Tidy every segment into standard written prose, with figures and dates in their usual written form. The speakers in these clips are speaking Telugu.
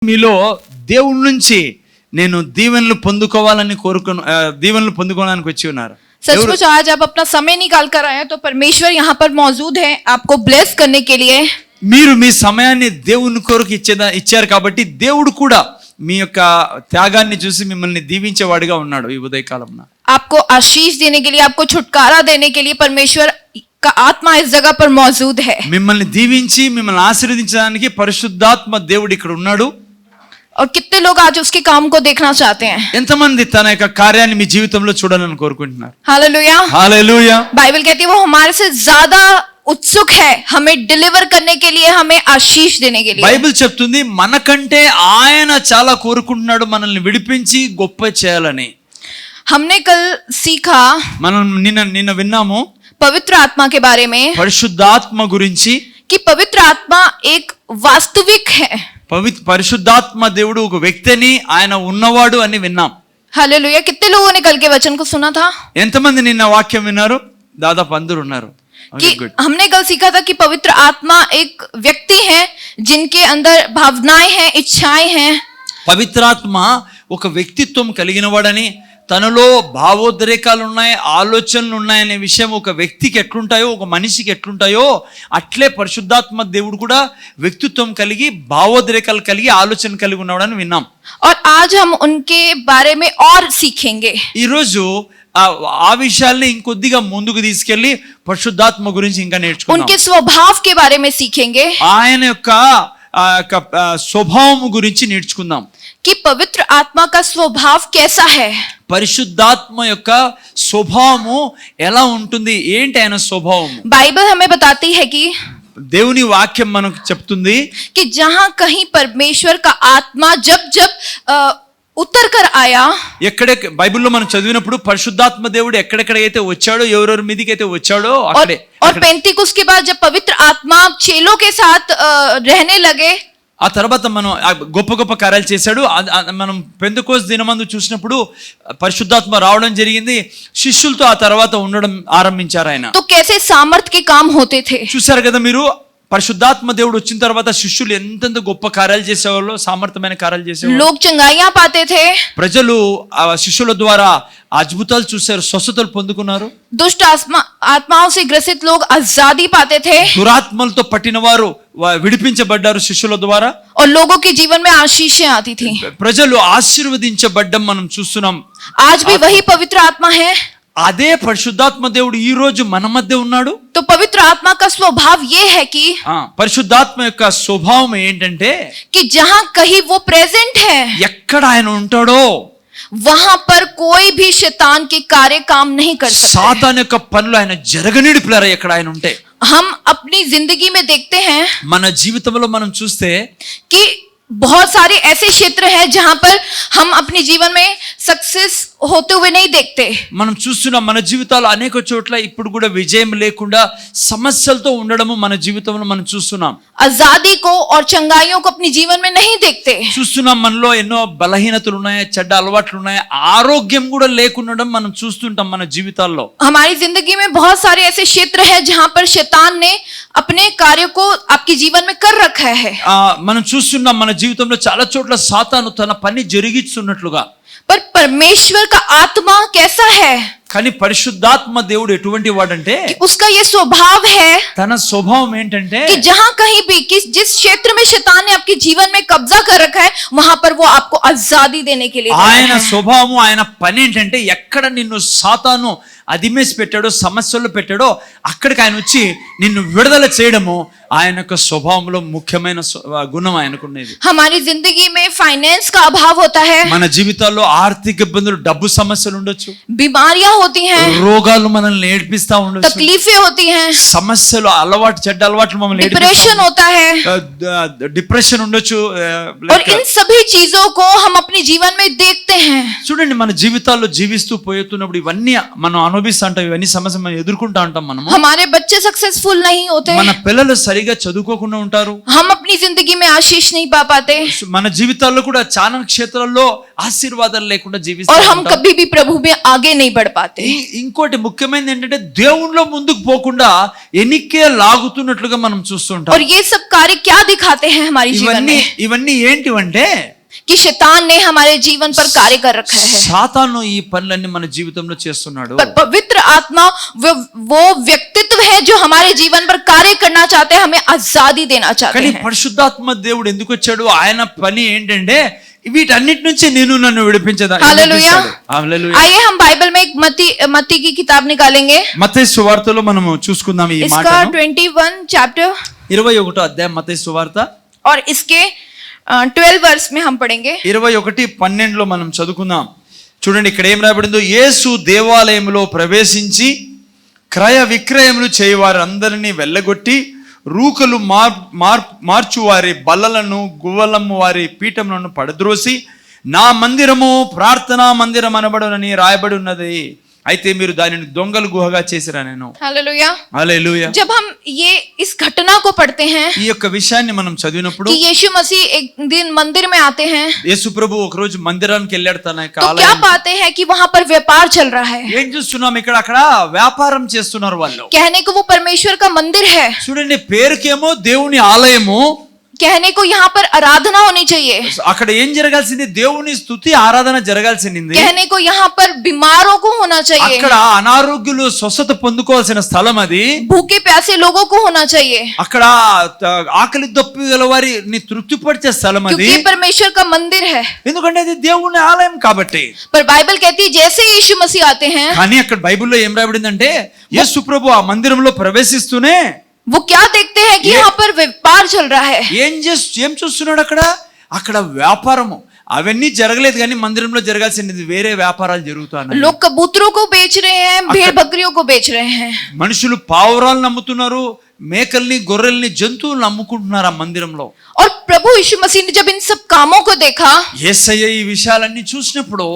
మీలో దేవుడి నుంచి నేను దీవెనలు పొందుకోవాలని దీవెనలు పొందుకోవడానికి వచ్చి ఉన్నారు. सचमुच आज आप अपना समय निकाल कर आए तो परमेश्वर यहाँ पर मौजूद है आपको ब्लेस करने के लिए. మీరు మీ సమయాన్ని దేవుని కొరకు ఇచ్చారు కాబట్టి దేవుడు కూడా మీ యొక్క త్యాగాన్ని చూసి మిమ్మల్ని దీవించేవాడిగా ఉన్నాడు. ఈ ఉదయకాలంలో आपको आशीष देने के लिए, आपको छुटकारा देने के लिए परमेश्वर का आत्मा इस जगह पर मौजूद है. మిమ్మల్ని దీవించి మిమ్మల్ని ఆశీర్వదించడానికి పరిశుద్ధాత్మ దేవుడు ఇక్కడ ఉన్నాడు. और कितने लोग आज उसके काम को देखना चाहते हैं. ఎంతమంది తన యొక్క కార్యాన్ని మీ జీవితంలో చూడాలని కోరుకుంటున్నారు? हालेलुया. हालेलुया. बाइबल कहती है वो हमारे से ज्यादा उत्सुक है हमें डिलीवर करने के लिए, हमें आशीष देने के लिए. బైబిల్ చెప్తుంది మనకంటే ఆయన చాలా కోరుకుంటున్నాడు మనల్ని విడిపించి గొప్ప చేయాలని. हमने कल सीखा, మనం నిన్న విన్నాము पवित्र आत्मा के बारे में, పరిశుద్ధాత్మ గురించి. कि पवित्र आत्मा एक वास्तविक है. పరిశుద్ధాత్మ దేవుడు ఒక వ్యక్తిని, ఆయన ఉన్నవాడు అని విన్నాం. हालेलुया. कितने लोगों ने कल के वचन को सुना था? ఎంతమంది నిన్న వాక్యం విన్నారు? దాదాపు అందరూ ఉన్నారు. कि हमने कल सीखा था कि पवित्र आत्मा एक व्यक्ति है जिनके अंदर भावनाएं हैं, इच्छाएं हैं. పవిత్రాత్మ ఒక వ్యక్తిత్వం కలిగిన వాడని, తనలో భావోద్రేకాలు ఉన్నాయి, ఆలోచనలు ఉన్నాయనే విషయం ఒక వ్యక్తికి ఎట్లుంటాయో, ఒక మనిషికి ఎట్లుంటాయో అట్లే పరిశుద్ధాత్మ దేవుడు కూడా వ్యక్తిత్వం కలిగి, భావోద్రేకాలు కలిగి, ఆలోచన కలిగి ఉన్నాడని విన్నాం. और आज हम उनके बारे में और सीखेंगे. ఈ రోజు ఆ విషయాల్ని ఇంకొద్దిగా ముందుకు తీసుకెళ్లి పరిశుద్ధాత్మ గురించి ఇంకా నేర్చుకుందాం. उनके स्वभाव के बारे में सीखेंगे. ఆయన యొక్క స్వభావం గురించి నేర్చుకుందాం. कि पवित्र आत्मा का स्वभाव कैसा है. పరిశుద్ధాత్మ యొక్క స్వభావము ఎలా ఉంటుంది, ఏంటి ఆయన స్వభావం? बाइबल हमें बताती है कि దేవుని వాక్యం మనకు చెప్తుంది कि जहां कहीं परमेश्वर का आत्मा जब उतर कर आया, ఎక్కడే బైబిల్లో మనం చదివినప్పుడు పరిశుద్ధాత్మ దేవుడు ఎక్కడెక్కడైతే వచ్చాడో, ఎవరెవరి మీదకి అయితే వచ్చాడో అక్కడే. और पेंतिकुस्त के बाद जब पवित्र आत्मा चेलों के साथ रहने लगे, ఆ తర్వాత మనం గొప్ప గొప్ప కార్యాలు చేశాడు. మనం పెంతెకోస్తు దినమందు చూసినప్పుడు పరిశుద్ధాత్మ రావడం జరిగింది, శిష్యులతో ఆ తర్వాత ఉండడం ఆరంభించారు ఆయన. तो कैसे सामर्थ्य के काम होते थे. చూసారు కదా మీరు, పరిశుద్ధాత్మ దేవుడు వచ్చిన తర్వాత శిష్యులు ఎంతెంత గొప్ప కార్యాలు చేసేవాళ్ళు, సామర్థ్యమైన కార్యాలు చేసేవాళ్ళు. लोग चंगाइयां पाते थे. ప్రజలు ఆ శిష్యుల ద్వారా అద్భుతాలు చూశారు, స్వస్థతలు పొందుకున్నారు. दुष्ट आत्माओं से ग्रसित लोग आजादी पाते थे. దురాత్మలతో పట్టిన వారు విడిపించబడ్డారు శిష్యుల ద్వారా. और लोगों के जीवन में आशीषें आती थी. ప్రజలు ఆశీర్వదించబడ్డం మనం చూస్తున్నాం. आज भी वही पवित्र आत्मा है. అదే పరిశుద్ధాత్మ దేవుడు ఈ రోజు మన మధ్య ఉన్నాడు. तो पवित्र आत्मा का स्वभाव ये है कि పరిశుద్ధాత్మ యొక్క స్వభావం ఏంటంటే कि जहां कहीं वो प्रेजेंट है, ఎక్కడ ఆయన ఉంటాడో वहां पर कोई भी शैतान के कार्य काम नहीं कर सकते. సాతాను యొక్క పనులు ఆయన జరగనిడి పిల్లరా ఎక్కడ ఆయన ఉంటే. हम अपनी जिंदगी में देखते हैं మన జీవితంలో మనం చూస్తే कि बहुत सारे ऐसे क्षेत्र हैं जहां पर हम अपने जीवन में सक्सेस होते हुए नहीं देखते. మనం చూస్తున్నాం మన జీవితాల్లో అనేక చోట్ల ఇప్పుడు కూడా విజయం లేకుండా సమస్యలతో ఉండడము మన జీవితంలో మనం చూస్తున్నాం. आजादी को और चंगाइयों को अपने जीवन में नहीं देखते. చూస్తున్నాం మనలో ఎన్నో బలహీనతలు ఉన్నాయి, చెడ్డ అలవాట్లు ఉన్నాయి, ఆరోగ్యం కూడా లేకుండడం మనం చూస్తుంటాం మన జీవితాల్లో. हमारी जिंदगी में बहुत सारे ऐसे क्षेत्र हैं जहां पर शैतान ने अपने कार्य को आपके जीवन में कर रखा है. మనం చూస్తున్నాం మన జీవితంలో చాలా చోట్ల సాతాను తన పని జరిగిస్తున్నట్లుగా. पर परमेश्वर का आत्मा कैसा है. కానీ పరిశుద్ధాత్మ దేవుడు ఎటువంటి వాడంటే उसका ये स्वभाव है తన స్వభావం ఏంటంటే कि जहां कहीं भी जिस क्षेत्र में शैतान ने आपके जीवन में कब्जा कर रखा है, वहां पर वो आपको आजादी देने के लिए ఆయన స్వభావము, ఆయన పని ఏంటంటే ఎక్కడ నిన్ను సాతాను అదిమేసి పెట్టాడో, సమస్యలు పెట్టాడో అక్కడికి ఆయన వచ్చి నిన్ను విడుదల చేయడము ఆయన యొక్క స్వభావంలో ముఖ్యమైన గుణం ఆయనకున్నది. हमारी जिंदगी में फाइनेंस का अभाव होता है, మన జీవితాల్లో ఆర్థిక ఇబ్బందులు, డబ్బు సమస్యలు ఉండొచ్చు, बीमारियां होती हैं, రోగాలు మనల్ని ఏడ్పిస్తా ఉండొచ్చు, तकलीफें होती हैं, సమస్యలు, అలవాటు, చెడ్డ అలవాట్లు మమ్మల్ని डिप्रेशन होता है. డిప్రెషన్ ఉండొచ్చు. और इन सभी चीजों को हम अपने जीवन में देखते हैं. చూడండి మన జీవితాల్లో జీవిస్తూ పోతున్నప్పుడు ఇవన్నీ మనం అనుభవిస్తూ ఉంటాం, ఇవన్నీ సమస్య మనం ఎదుర్కొంటా ఉంటాం. మనము हमारे बच्चे सक्सेसफुल नहीं होते, మన పిల్లలు సరిగా చదువుకోకుండా ఉంటారు, हम अपनी जिंदगी में आशीष नहीं पा पाते, మన జీవితాల్లో కూడా చాలా క్షేత్రాల్లో ఆశీర్వాదాలు లేకుండా और జీవిస్తాం. हम कभी भी प्रभु में आगे नहीं बढ़ पाते. ఇంకోటి ముఖ్యమైనది ఏంటంటే దేవునిలో ముందుకు పోకుండా ఎనిక్కే లాగుతున్నట్లుగా మనం చూస్తుంటాం. और ये सब कार्य क्या दिखाते हैं हमारे जीवन में? ఇవన్నీ ఏంటివంటే कि शैतान ने हमारे जीवन पर कार्य कर रखा है. సాతాను ఈ పనులన్నీ మన జీవితంలో చేస్తున్నాడు. पर पवित्र आत्मा वो व्यक्तित्व है जो हमारे जीवन पर कार्य करना चाहते हैं, हमें आजादी देना चाहते కానీ हैं. పరిశుద్ధాత్మ దేవుడు ఎందుకు వచ్చాడు? ఆయన పని ఏంటంటే వీటన్నిటి నుంచి నన్ను విడిపించదా. हालेलुया. आइए हम बाइबल में एक मत्ती की किताब निकालेंगे. మత్తయి సువార్తలో మనము చూసుకుందాం ఈ इसका మాటను. 21 चैप्टर 21వ అధ్యాయం మత్తయి సువార్త और इसके 12 वर्ष में हम पढ़ेंगे. 21:12 మనం చదువుకుందాం. చూడండి ఇక్కడ ఏం రాయబడిందో. యేసు దేవాలయంలో ప్రవేశించి క్రయ విక్రయములు చేయవారు అందరినీ వెళ్ళగొట్టి రూకలు మార్చు వారి బల్లలను గువ్వలమ్ము వారి పీఠములను పడద్రోసి నా మందిరము ప్రార్థనా మందిరం అనబడునని రాయబడి ఉన్నది, అయితే మీరు దానిని దొంగల గుహగా చేసిరా నేను. हालेलुया. హల్లెలూయా. जब हम ये इस घटना को पढ़ते हैं ఈ యొక్క విషయాన్ని మనం చదివినప్పుడు कि यीशु मसीह एक दिन मंदिर में आते हैं, యేసు ప్రభు ఒక రోజు మందిరానికి వెళ్ళాడు. తన యొక్క तो क्या ఆలయం पाते हैं कि वहां पर व्यापार चल रहा है. ఏం చూస్తున్నాం ఇక్కడ? అక్కడ వ్యాపారం చేస్తున్నారు వాళ్ళు. कहने को वो परमेश्वर का मंदिर है, చూడండి పేరుకేమో దేవుని ఆలయము, कहने को यहाँ पर आराधना होनी चाहिए, అక్కడ ఏం జరగాల్సింది? దేవుని స్తుతి ఆరాధన జరగాల్సింది. कहने को यहाँ पर बीमारों को होना चाहिए, అక్కడ అనారోగ్యులు స్వస్థత పొందుకోవాల్సిన స్థలం అది. भूखे प्यासे लोगों को होना चाहिए, అక్కడ ఆకలి దప్పిగల వారిని తృప్తిపరిచే స్థలం అది. क्योंकि परमेश्वर का मंदिर है. ఎందుకంటే అది దేవుని ఆలయం కాబట్టి. पर बाइबल कहती है जैसे यीशु मसीह आते हैं, కానీ అక్కడ బైబిల్లో ఏం రాయబడిందంటే యేసు ప్రభు ఆ మందిరంలో ప్రవేశిస్తూనే वो क्या देखते हैं कि यहाँ पर व्यापार चल रहा है. ఏం చూస్తున్నాడు అక్కడ? అక్కడ వ్యాపారము అవన్నీ జరగలేదు, కానీ మందిరంలో జరగాల్సింది వేరే వ్యాపారాలు జరుగుతున్నాయి. लोग कबूतरों को बेच रहे हैं, भेड़ बकरियों को बेच रहे हैं. మనుషులు పావురాలను నమ్ముతున్నారు, మేకల్ని గొర్రెల్ని జంతువులను అమ్ముకుంటున్నారు ఆ మందిరంలో. और प्रभु यीशु मसीह ने जब इन सब कामों को देखा, యేసయ్య ఈ విషయాలన్నీ చూసినప్పుడు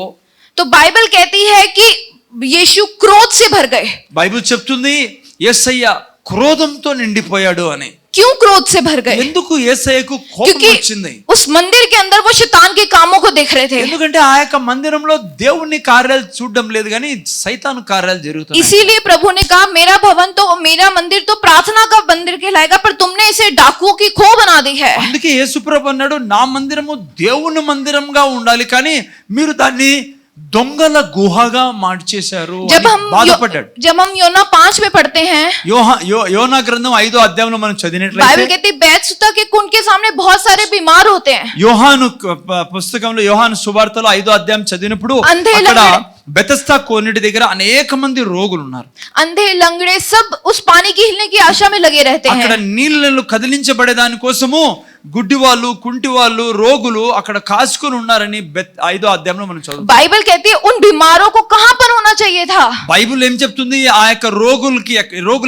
तो बाइबल कहती है कि यीशु क्रोध से भर गए. బైబిల్ చెప్తుంది యేసయ్య క్రోధంతో నిండిపోయాడు అని. क्यों क्रोध से भर गए? ఎందుకు యేసయ్యకు కోపం क्योंकि వచ్చింది? उस मंदिर के अंदर वो शैतान के कामों को देख रहे थे. ఎందుకంటే ఆ యొక్క మందిరంలో దేవుని కార్యాలు చూడడం లేదు, కానీ సైతాను కార్యాలు జరుగుతున్నాయి. इसीलिए प्रभु ने कहा मेरा भवन तो मेरा मंदिर तो प्रार्थना का मंदिर कहलाएगा, पर तुमने इसे डाकुओं की खो बना दी है. అందుకే యేసుప్రభు అన్నాడు నా మందిరము దేవుని మందిరంగా ఉండాలి, కానీ మీరు దాన్ని దొంగల గుహగా మార్చేశారు అని బాధపడ్డాడు. जब हम योना 5 में पढ़ते हैं, యోనా గ్రంథం 5వ అధ్యాయంలో మనం बाइबल చదివినట్లయితే कहती है बैतसुता के कुंड के सामने बहुत सारे बीमार होते हैं. యోహాను పుస్తకంలో యోహాను సువార్తలో 5వ అధ్యాయం చదివినప్పుడు అంధే అక్కడ లంగడే బెతస్దా కోనేటి దగ్గర అనేక మంది రోగులు ఉన్నారు. अंधे लंगड़े सब उस पानी की हिलने की आशा में लगे रहते అక్కడ हैं. నీళ్ళు కదిలించబడే దాని కోసము గుడ్డి వాళ్ళు కుంటి వాళ్ళు రోగులు అక్కడ కాచుకొని ఉన్నారని 5వ అధ్యాయంలో మనం చదువుతాం. बाइबल कहती है उन बीमारों को कहां पर होना चाहिए था? బైబిల్ ఏం చెప్తుంది? ఆ యొక్క రోగులు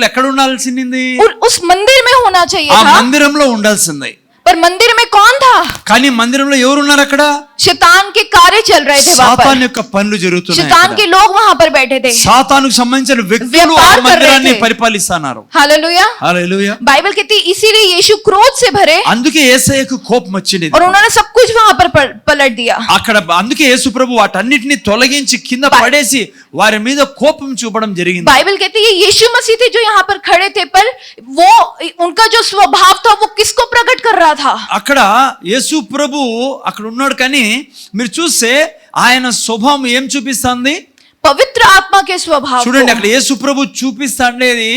ఎక్కడ ఉండాల్సింది? उस मंदिर में होना चाहिए ఆ था. మందిరంలో ఉండాల్సింది. पर मंदिर में कौन था? కానీ మందిరంలో ఎవరు ఉన్నారు? అక్కడ शैतान के कार्य चल रहे थे वहां సాతాను पर. యొక్క పనులు జరుగుతున్నాయి. शैतान के लोग वहां पर बैठे थे. సాతానుకు సంబంధించిన వ్యక్తులు ఆ వ్యాపారం మందిరాన్ని कर रहे थे. పరిపాలిస్తున్నారు. हालेलुया. హల్లెలూయా. बाइबल कहती है इसीलिए यीशु क्रोध से भरे అందుకే యేసయ్యకు కోపం వచ్చింది. और उन्होंने सब कुछ वहां पर पलट दिया. అక్కడ అందుకే యేసు ప్రభు వాటన్నిటిని తొలగించి కింద పడేసి వారి మీద కోపం చూపడం జరిగింది. बाइबल कहती है यीशु मसीह थे जो यहाँ पर खड़े थे, पर वो उनका जो स्वभाव था वो किसको प्रकट कर रहा था? అక్కడ యేసు ప్రభు అక్కడ ఉన్నాడు, కానీ మీరు చూస్తే ఆయన స్వభావం ఏం చూపిస్తుంది? पवित्र आत्मा के स्वभाव చూడండి को. అక్కడ యేసు ప్రభు చూపిస్తాండేది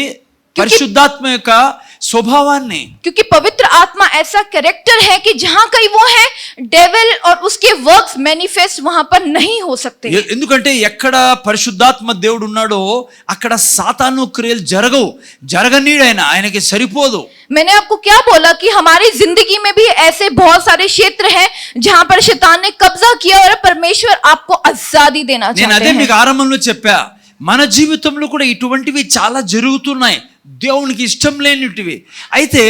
పరిశుద్ధాత్మ యొక్క స్వభావాన్ని. क्योंकि पवित्र आत्मा ऐसा कैरेक्टर है कि जहां कहीं वो है, डेविल और उसके वर्क्स मैनिफेस्ट वहां पर नहीं हो सकते. ఎందుకంటే ఎక్కడ పరిశుద్ధాత్మ దేవుడు ఉన్నాడో అక్కడ సాతాను క్రియలు జరగనీడు. ఆయనకి సరిపోదు. मैंने आपको क्या बोला कि हमारी जिंदगी में भी ऐसे बहुत सारे क्षेत्र हैं जहां पर शैतान ने कब्जा किया और परमेश्वर आपको आजादी देना నేను चाहते అదే हैं. మీకు ఆరంభంలో చెప్పా, మన జీవితంలో కూడా ఇటువంటివి చాలా జరుగుతున్నాయి, దేవునికి ఇష్టం లేనిటివి. అయితే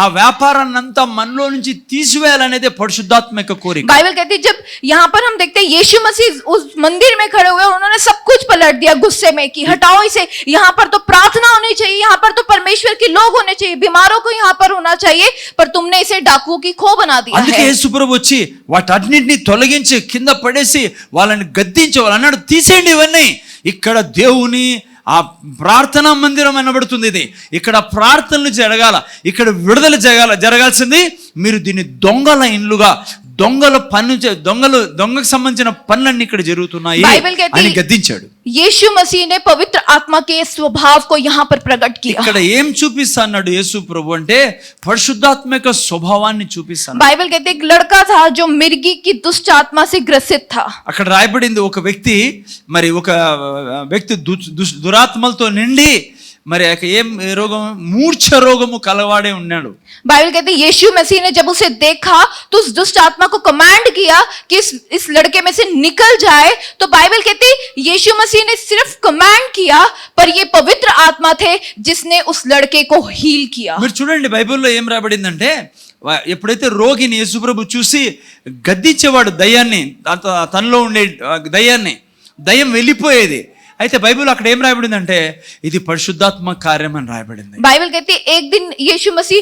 ఆ వ్యాపారాన్ని అంతా మనలో నుంచి తీసివేయాలనేదే పరిశుద్ధాత్మ యొక్క కోరిక. बाइबल कहती है जब यहाँ पर हम देखते हैं यीशु मसीह उस मंदिर में खड़े हुए, उन्होंने सब कुछ पलट दिया गुस्से में कि हटाओ इसे, यहाँ पर तो प्रार्थना होनी चाहिए, यहाँ पर तो परमेश्वर के लोग होने चाहिए, बीमारों को यहाँ पर होना चाहिए, पर तुमने इसे डाकुओं की खो बना दिया అందుకే है। యేసు ప్రభు వచ్చి వాటన్నిటిని తొలగించి కింద పడేసి వాళ్ళని గద్దించి వాళ్ళు అన్నాడు, తీసేయండి ఇవన్నీ. ఇక్కడ దేవుని ఆ ప్రార్థనా మందిరం అనబడుతుంది. ఇది ఇక్కడ ప్రార్థనలు జరగాల, ఇక్కడ విడుదల జరగాల్సింది. మీరు దీన్ని దొంగల ఇండ్లుగా, దొంగల దొంగకు సంబంధించిన పనులన్నీ ఇక్కడ జరుగుతున్నాయి అని గద్దించాడు. यीशु मसीह ने पवित्र आत्मा के स्वभाव को यहाँ पर प्रकट किया। ఇక్కడ ఏం చూపిస్తా అన్నాడు యేసు ప్రభు అంటే పరిశుద్ధాత్మ యొక్క స్వభావాన్ని చూపిస్తాను. बाइबल कहते एक लड़का था जो मिर्गी की दुष्ट आत्मा से ग्रसित था। అక్కడ రాయబడింది ఒక వ్యక్తి దురాత్మలతో నిండి మరి ఏం రోగం, మూర్ఛ రోగము కలవాడే ఉన్నాడు. बाइबल कहते हैं यीशु मसीह ने जब उसे देखा तो उस दुष्ट आत्मा को कमांड किया कि इस लड़के में से निकल जाए। तो बाइबल कहती यीशु मसीह ने सिर्फ कमांड किया, पर ये पवित्र आत्मा थे जिसने उस लड़के को हील किया। మీరు చూడండి బైబిల్లో ఏం రాయబడిందంటే, ఎప్పుడైతే రోగిని యేసుప్రభు చూసి గద్దించేవాడు దయ్యాన్ని, తనలో ఉండే దయ్యాన్ని, దయ్యం వెళ్ళిపోయేది. అయితే బైబిల్ అక్కడ ఏం రాయబడిందంటే ఇది పరిశుద్ధాత్మ కార్యం అని రాయబడింది. बाइबल कहती है एक दिन यीशु मसीह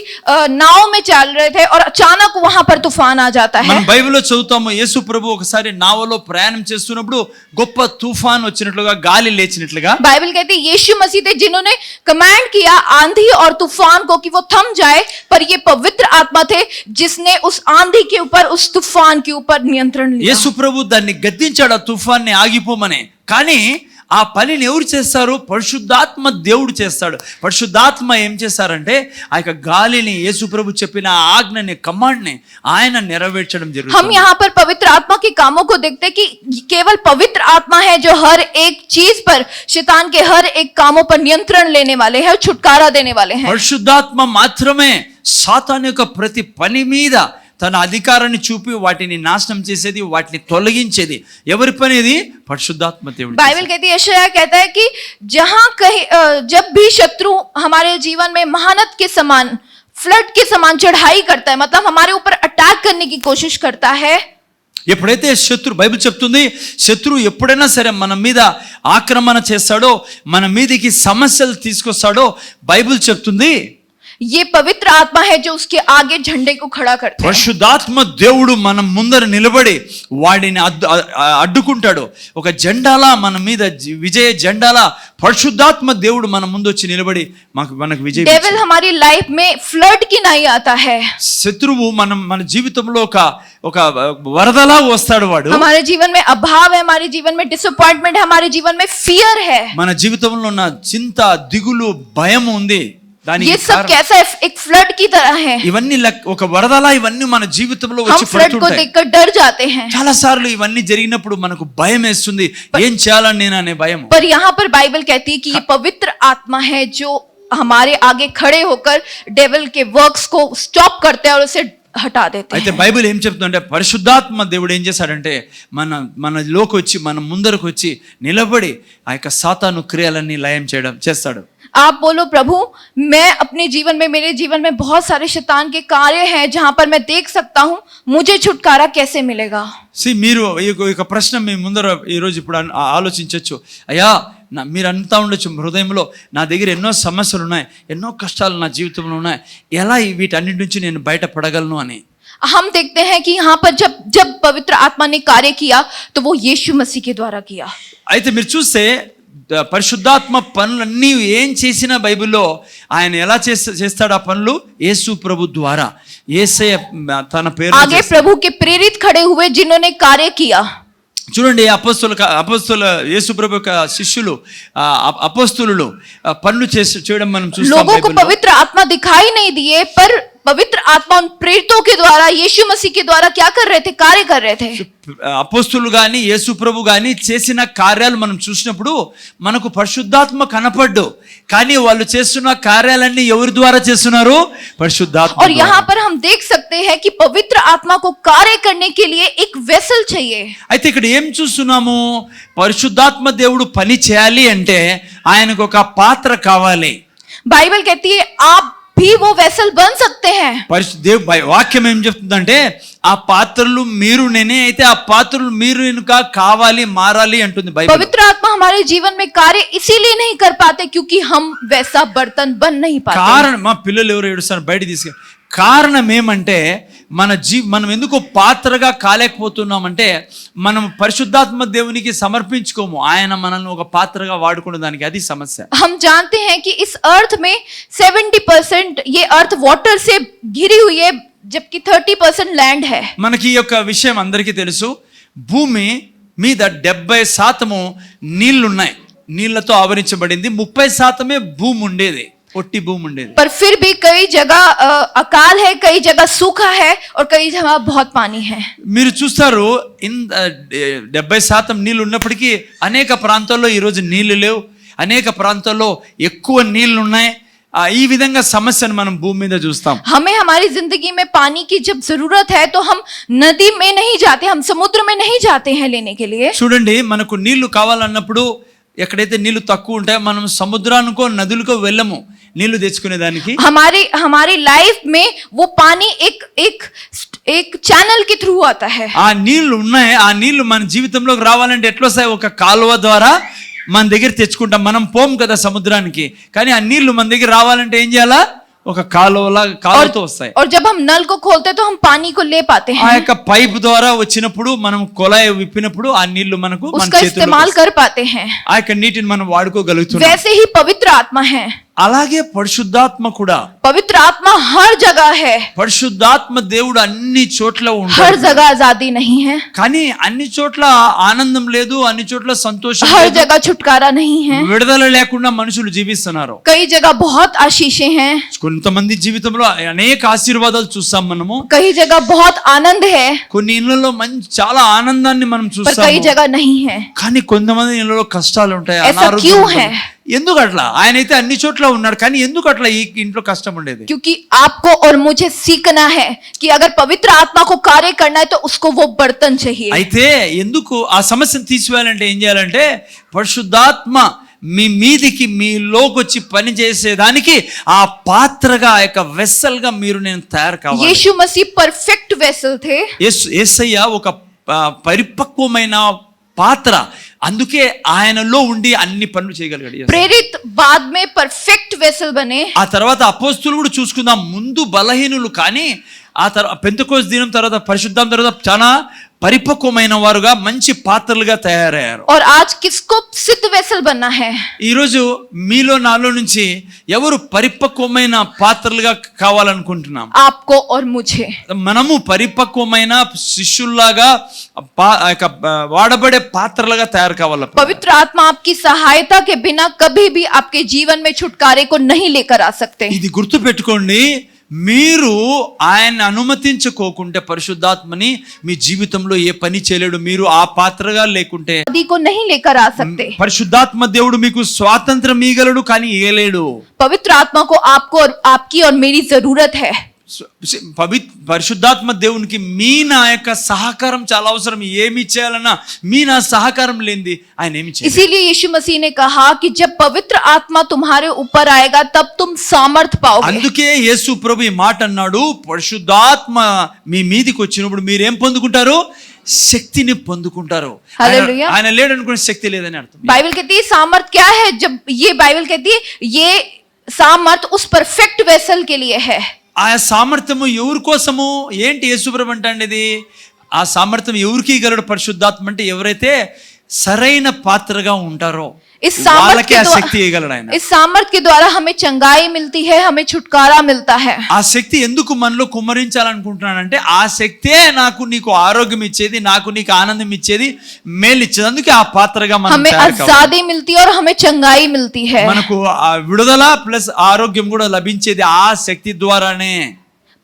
नाव में चल रहे थे और अचानक वहां पर तूफान आ जाता है। మనం బైబిల్లో చదువుతాము, యేసు ప్రభు ఒకసారి నావలో ప్రయాణం చేస్తున్నప్పుడు గొప్ప తుఫాన్ వచ్చినట్లుగా, గాలి లేచినట్లుగా. बाइबल कहती है यीशु मसीह थे जिन्होंने कमांड किया आंधी और तूफान को कि वो थम जाए, पर ये पवित्र आत्मा थे जिसने उस आंधी के ऊपर, उस तूफान के ऊपर नियंत्रण लिया। యేసు ప్రభు దాన్ని గద్దించాడు, ఆ తుఫాన్ని ఆగిపోమని. కానీ ఆ పనిని ఎవరు చేస్తారు? పరిశుద్ధాత్మ దేవుడు చేస్తాడు. పరిశుద్ధాత్మ ఏం చేస్తారంటే ఆ యొక్క గాలిని, యేసు ప్రభు చెప్పిన ఆజ్ఞని, కమాండ్ని ఆయన నెరవేర్చడం జరుగుతుంది. हम यहाँ पर पवित्र आत्मा के कामों को देखते हैं कि केवल पवित्र आत्मा है जो हर एक चीज पर, शैतान के हर एक कामों पर नियंत्रण लेने वाले हैं, छुटकारा देने वाले हैं। పరిశుద్ధాత్మ మాత్రమే సాతాను యొక్క ప్రతి పని మీద తన అధికారాన్ని చూపి వాటిని నాశనం చేసేది, వాటిని తొలగించేది ఎవరి పని? ఇది పరిశుద్ధాత్మ దేవుడు. बाइबल कहती है, यशायाह कहता है कि जहां कहीं जब भी शत्रु हमारे जीवन में महानद के समान, फ्लड के समान चढ़ाई करता है, मतलब हमारे ऊपर अटैक करने की कोशिश करता है, ఎప్పుడైతే బైబిల్ చెప్తుంది శత్రువు ఎప్పుడైనా సరే మన మీద ఆక్రమణ చేస్తాడో, మన మీదకి సమస్యలు తీసుకొస్తాడో, బైబిల్ చెప్తుంది ये पवित्र आत्मा है जो उसके आगे झंडे को खड़ा करता है। పరిశుద్ధాత్మ దేవుడు మన ముందర నిలబడి వాడిని అడ్డుకుంటాడు. ఒక జెండాలా మన మీద, విజయ జెండాలా పరిశుద్ధాత్మ దేవుడు మన ముందు వచ్చి నిలబడి మనకు విజయం. डेविल हमारी लाइफ में फ्लड की नहीं आता है। శత్రువు మన జీవితంలో ఒక వరదలా వస్తాడు. వాడు हमारे जीवन में अभाव है, हमारे जीवन में डिसअपॉइंटमेंट है, हमारे जीवन में फियर है। మన జీవితంలో ఉన్న చింత, దిగులు, భయం ఉంది. ये सब कैसा है? एक फ्लड की तरह है। ఇవన్నీ ఒక వరదలా ఇవన్నీ మన జీవితంలో हम వచ్చి फ्लड को देखकर डर जाते हैं। చాలా సార్లు ఇవన్నీ జరిగినప్పుడు మనకు భయం వేస్తుంది, ఏం చేయాలని నేను అనే భయం. पर यहाँ पर बाइबल कहती है कि ये पवित्र आत्मा है जो हमारे आगे खड़े होकर डेविल के वर्क्स को स्टॉप करते हैं और उसे हटा देते అయితే हैं। బైబిల్ ఏం చెప్తుందంటే పరిశుద్ధాత్మ దేవుడు ఏం చేశాడంటే మనలోకి వచ్చి, మన ముందరకు వచ్చి నిలబడి ఆ యొక్క సాతాను క్రియలన్నీ లయం చేస్తాడు. आप बोलो, प्रभु मैं अपने जीवन में, मेरे जीवन में बहुत सारे शैतान के कार्य हैं जहां पर मैं देख सकता हूं, मुझे छुटकारा कैसे मिलेगा? మీరు ఈ ప్రశ్న మీ ముందర ఈరోజు ఇప్పుడు ఆలోచించవచ్చు. అయ్యా, మీరు అంతా ఉండొచ్చు హృదయంలో, నా దగ్గర ఎన్నో సమస్యలు ఉన్నాయి, ఎన్నో కష్టాలు నా జీవితంలో ఉన్నాయి, ఎలా వీటన్నిటి నుంచి నేను బయటపడగలను అని. हम देखते हैं कि यहाँ पर जब पवित्र आत्मा ने कार्य किया तो वो यीशु मसीह के द्वारा किया। అయితే మీరు చూస్తే పరిశుద్ధాత్మ పనులన్నీ ఏం చేసినా బైబిల్లో ఆయన ఎలా చేస్తాడు ఆ పనులు? యేసు ప్రభు ద్వారా. యేసయ్య తన పేరు आगे प्रभु के प्रेरित खड़े हुए जिन्होंने कार्य किया। చూడండి, అపోస్తుల యేసు ప్రభు యొక్క శిష్యులు, అపోస్తులు పనులు చేయడం మనం చూస్తాం. लोगों को पवित्र आत्मा दिखाई नहीं दिए, पर पवित्र आत्मा उन प्रेरितों के द्वारा यीशु मसीह के द्वारा क्या कर रहे थे, कार्य कर रहे थे। అపోస్తులు గాని యేసు ప్రభు గాని చేసిన కార్యాలు మనం చూసినప్పుడు మనకు పరిశుద్ధాత్మ కనపడ్డు, కానీ వాళ్ళు చేస్తున్న కార్యాలన్నీ ఎవరి ద్వారా చేస్తున్నారు? పరిశుద్ధాత్మ और ద్వారా. यहाँ पर हम देख सकते हैं कि पवित्र आत्मा को कार्य करने के लिए एक वेसल चाहिए। అయితే ఇక్కడ ఏం చూస్తున్నాము? పరిశుద్ధాత్మ దేవుడు పని చేయాలి అంటే ఆయనకు ఒక పాత్ర కావాలి. बाइबल कहती है आप भी वो वेसल बन सकते हैं। వాక్యం ఏం చెప్తుందంటే ఆ పాత్రలు మీరు నేనే, అయితే ఆ పాత్రలు మీరు ఇంకా కావాలి, మారాలి అంటుంది బైబిల్. पवित्र आत्मा हमारे जीवन में कार्य इसीलिए नहीं कर पाते क्योंकि हम वैसा बर्तन बन नहीं पाते। కారణం, మా పిల్లలు ఎవరు ఏడుస్తారు బయట తీసుకు, కారణం ఏమంటే మనం ఎందుకు పాత్రగా కాలేకపోతున్నామంటే మనం పరిశుద్ధాత్మ దేవునికి సమర్పించుకోము, ఆయన మనల్ని ఒక పాత్రగా వాడుకునే దానికి, అది సమస్య. हम जानते हैं कि इस अर्थ में 70% ये अर्थ वाटर से घिरी हुई है जबकि 30% लैंड है। మనకి ఈ యొక్క విషయం అందరికీ తెలుసు. భూమి మీద 70% నీళ్లున్నాయి, నీళ్లతో ఆవరించబడింది. 30% భూమి ఉండేది, ఒట్టి భూమి ఉండేది. पर फिर भी कई जगह अकाल है, कई जगह सूखा है और कई जगह बहुत पानी है। మీరు చూస్తారు 70% నీళ్లు ఉన్నప్పటికీ అనేక ప్రాంతాల్లో ఈరోజు నీళ్లు లేవు, అనేక ప్రాంతాల్లో ఎక్కువ నీళ్లు ఉన్నాయి. ఈ విధంగా సమస్యను మనం భూమి మీద చూస్తాం. हमें हमारी जिंदगी में पानी की जब जरूरत है तो हम नदी में नहीं जाते, हम समुद्र में नहीं जाते हैं लेने के लिए। చూడండి, మనకు నీళ్లు కావాలన్నప్పుడు ఎక్కడైతే నీళ్లు తక్కువ ఉంటాయో మనం సముద్రానికో నదులకో వెళ్ళము నీళ్లు తెచ్చుకునే దానికి. हमारी लाइफ में वो पानी एक चैनल के थ्रू आता है। ఆ నీళ్లు ఉన్నాయి, ఆ నీళ్లు మన జీవితంలోకి రావాలంటే ఎట్లా వస్తాయి? ఒక కాలువ ద్వారా మన దగ్గర తెచ్చుకుంటాం. మనం పోం కదా సముద్రానికి, కానీ ఆ నీళ్లు మన దగ్గర రావాలంటే ఏం చేయాలా? ఒక కాలువతో వస్తాయి. और जब हम नल को खोलते तो हम पानी को ले पाते ఆ हैं, యొక్క పైప్ ద్వారా వచ్చినప్పుడు మనం కొలాయి విప్పినప్పుడు ఆ నీళ్లు మనకు మన उसका చేతుల్లో इस्तेमाल कर पाते हैं। ఆ యొక్క నీటిని మనం వాడుకోగలుగుతున్నాం. वैसे ही पवित्र आत्मा है। అలాగే పరిశుద్ధాత్మ కూడా. पवित्र आत्मा हर जगह है, పరిశుద్ధాత్మ దేవుడు అన్ని చోట్ల हर ఉంటాడు, जगह आजादी नहीं है, కానీ అన్ని చోట్ల ఆనందం లేదు, అన్ని చోట్ల సంతోషం हर లేదు, जगह छुटकारा नहीं है, విడుదల లేకుండా మనుషులు జీవిస్తున్నారు. कई जगह बहुत आशीषें हैं, కొంతమంది జీవితంలో అనేక ఆశీర్వాదాలు చూస్తాం మనము, कई जगह बहुत आनंद है, కొన్ని ఇళ్లలో చాలా ఆనందాన్ని మనం पर చూస్తాం, कई जगह नहीं है। కానీ కొంతమంది ఇళ్లలో కష్టాలు ఉంటాయి, ऐसा అనారోగ్యం क्यों ఉంటుంది. है? ఎందుకు అట్లా? ఆయన అయితే అన్ని చోట్ల ఉన్నాడు, కానీ ఎందుకు అట్లా ఈ ఇంట్లో కష్టం ఉండేది? क्योंकि आपको और मुझे सीखना है कि अगर पवित्र आत्मा को कार्य करना है तो उसको वो बर्तन चाहिए। అయితే ఎందుకు ఆ సమస్యను తీసివేయాలంటే ఏం చేయాలంటే పరిశుద్ధాత్మ మీ మీదికి మీలోకి వచ్చి పని చేసేదానికి ఆ పాత్రగా, ఆ యొక్క వెస్సల్ గా మీరు నేను తయారు కావాలి. यीशु मसीह परफेक्ट वेसल थे। యేసయ్య ఒక పరిపక్వమైన పాత్ర, అందుకే ఆయనలో ఉండి అన్ని పనులు చేయగలిగాడు. प्रेरित बाद में परफेक्ट वेसल बने। ఆ తర్వాత అపోస్తులు కూడా చూసుకుందాం, ముందు బలహీనులు, కానీ ఆ తర్వాత పెంతెకోస్తు దినం తర్వాత పరిశుద్ధం తర్వాత చాలా పరిపక్వమైన వారుగా మంచి పాత్రలుగా తయారయ్యారు. और आज किसको सिद्ध वेसल बनना है? ఈ రోజు మీలో నాలో నుంచి ఎవరు పరిపక్వమైన పాత్రలుగా కావాలనుకుంటున్నాం? आपको और मुझे। మనము పరిపక్వమైన శిష్యుల్లాగా వాడబడే పాత్రలుగా తయారు కావాలి. पवित्र आत्मा आपकी सहायता के बिना कभी भी आपके जीवन में छुटकारे को नहीं लेकर आ सकते। ఇది గుర్తు పెట్టుకోండి, మీరు ఆయన అనుమతించుకోకుంటే పరిశుద్ధాత్మని మీ జీవితంలో ఏ పని చేయలేడు. మీరు ఆ పాత్రగా లేకుంటే आदि को नहीं लेकर आ सकते। పరిశుద్ధాత్మ దేవుడు మీకు స్వాతంత్రం ఇవ్వగలడు, కానీ ఇవ్వలేడు. पवित्र आत्मा को आपको और आपकी और मेरी जरूरत है। పరిశుద్ధాత్మ దేవునికి మీ నా యొక్క సహకారం చాలా అవసరం. ఏమి చేయాలన్నా మీ నా సహకారం లేనిది ఆయన ఏమి చేయలేడు. इसीलिए यीशु मसीह ने कहा कि जब पवित्र आत्मा तुम्हारे ऊपर आएगा तब तुम सामर्थ पाओगे। అందుకే యేసు ప్రభు ఈ మాట అన్నాడు, పరిశుద్ధాత్మ మీ మీదికి వచ్చినప్పుడు మీరేం పొందుకుంటారు? శక్తిని పొందుకుంటారు. హల్లెలూయా. ఆయన లేడు అనుకునే శక్తి లేదని అర్థం. बाइबल कहती है सामर्थ क्या है? जब ये बाइबल कहती है ये सामर्थ उस परफेक्ट वेसल के लिए है। ఆ సామర్థ్యము ఎవరి కోసము? ఏంటి యేసుప్రభు అంటాండి ఇది? ఆ సామర్థ్యం ఎవరికి ఇవ్వగలడు పరిశుద్ధాత్మ అంటే ఎవరైతే సరైన పాత్రగా ఉంటారో इस सामर्थ వాళ్ళకే के ఆ శక్తి ఇవ్వగలడు ఆయన. इस सामर्थ के द्वारा हमें चंगाई मिलती है, हमें छुटकारा मिलता है। ఆ శక్తి ఎందుకు మనలో కుమ్మరించాలనుకుంటున్నానంటే ఆ శక్తే నాకు నీకు ఆరోగ్యం ఇచ్చేది, నాకు నీకు ఆనందం ఇచ్చేది, మేలు ఇచ్చేది. అందుకే ఆ పాత్రగా మనం हमें తయారు కావాలి. आजादी मिलती है और हमें चंगाई मिलती है। మనకు ఆ విడుదల ప్లస్ ఆరోగ్యం కూడా లభించేది ఆ శక్తి ద్వారానే.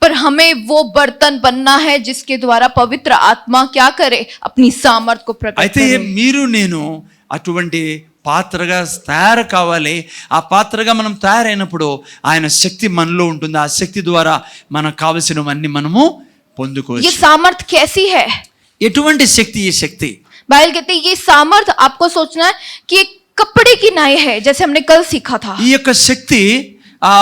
पर हमें वो बर्तन बनना है जिसके द्वारा पवित्र आत्मा क्या करे, अपनी सामर्थ को प्रकट అయితే करे। మీరు నేను అటువంటి పాత్రగా తయారు కావాలి. ఆ పాత్రగా మనం తయారైనప్పుడు ఆయన శక్తి మనలో ఉంటుంది. ఆ శక్తి ద్వారా మనకు కావలసినవన్నీ మనము ये పొందుకోవచ్చు. सामर्थ कैसी है? ఎటువంటి శక్తి ఈ శక్తి? बाइबल कहते हैं ये सामर्थ आपको सोचना है कि एक कपड़े की नाई है, जैसे हमने कल सीखा था। ఈ యొక్క శక్తి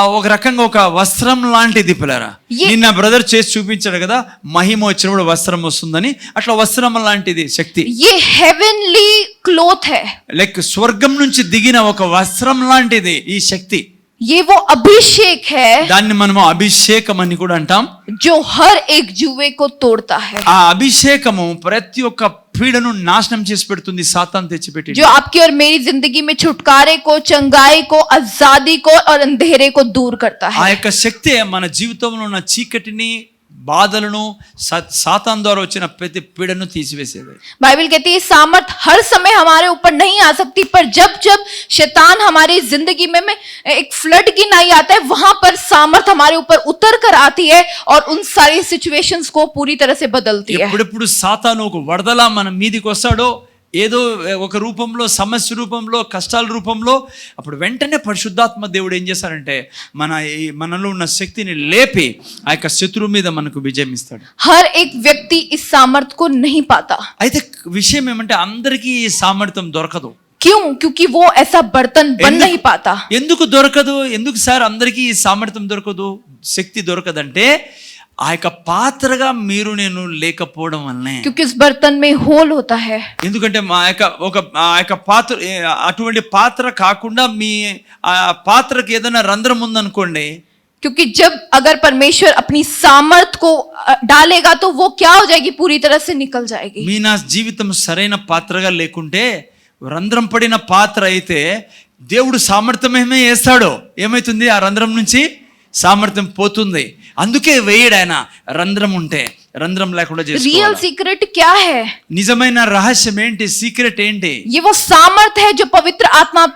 ఒక రకంగా ఒక వస్త్రం లాంటిది పిల్లరా. ఏ- నిన్న బ్రదర్ చేసి చూపించాడు కదా, మహిమ వచ్చినప్పుడు వస్త్రం వస్తుందని. అట్లా వస్త్రం లాంటిది శక్తి. ये हेवनली क्लोथ है, లైక్ స్వర్గం నుంచి దిగిన ఒక వస్త్రం లాంటిది ఈ శక్తి. ये वो अभिषेक है దాన్ని మనము అభిషేకం అని కూడా అంటాం. जो हर एक जुए को तोड़ता है, ఆ అభిషేకము ప్రతి ఒక్క పీడను నాశనం చేసి పెడుతుంది, సాతాను తెచ్చిపెట్టి. जो आपकी और मेरी जिंदगी में छुटकारे को, चंगाई को, आजादी को और अंधेरे को दूर करता ఆ है। యొక్క శక్తి మన జీవితంలో ఉన్న చీకటిని, బాధలను, సాతాను ద్వారా వచ్చిన ప్రతి పీడను తీసివేసేది. बाइबल कहती है सामर्थ हर समय हमारे ऊपर नहीं आ सकती, पर जब जब शैतान हमारी जिंदगी में एक फ्लड की नाई आता है, वहां पर सामर्थ हमारे ऊपर उतर कर आती है और उन सारी सिचुएशंस को पूरी तरह से बदलती है। ఎప్పుడెప్పుడు సాతాను ఒక వరదలా మన మీదికి వస్తాడో, ఏదో ఒక రూపంలో, సమస్య రూపంలో, కష్టాల రూపంలో, అప్పుడు వెంటనే పరిశుద్ధాత్మ దేవుడు ఏం చేశారంటే మనలో ఉన్న శక్తిని లేపి ఆ యొక్క శత్రువు మీద మనకు విజయం ఇస్తాడు. हर एक व्यक्ति इस सामर्थ को नहीं पाता। అయితే విషయం ఏమంటే అందరికీ ఈ సామర్థ్యం దొరకదు. क्यों? क्योंकि वो ऐसा बर्तन बन ఎందుకు- नहीं पाता। ఎందుకు దొరకదు? ఎందుకు సార్ అందరికీ ఈ సామర్థ్యం దొరకదు, శక్తి దొరకదంటే ఆ యొక్క పాత్రగా మీరు నేను లేకపోవడం వల్లనే. क्योंकि उस बर्तन में होल होता है। ఎందుకంటే ఆ యొక్క పాత్ర, అటువంటి పాత్ర కాకుండా మీ ఆ పాత్రకి ఏదైనా రంధ్రం ఉందనుకోండి, क्योंकि जब अगर परमेश्वर अपनी सामर्थ को डालेगा तो वो क्या हो जाएगी, पूरी तरह से निकल जाएगी। మీ నా జీవితం సరైన పాత్రగా లేకుంటే, రంధ్రం పడిన పాత్ర అయితే దేవుడు సామర్థ్యమేమే వేస్తాడో, ఏమైతుంది? ఆ రంధ్రం నుంచి సామర్థ్యం పోతుంది. అందుకే వేయడు ఆయన రంధ్రం ఉంటే. రంధ్రం లేకుండా रियल చేసుకోవాలి. सीक्रेट क्या है? నిజమైన రహస్యం ఏంటి? సీక్రెట్ ఏంటి? ये वो सामर्थ है जो पवित्र आत्मा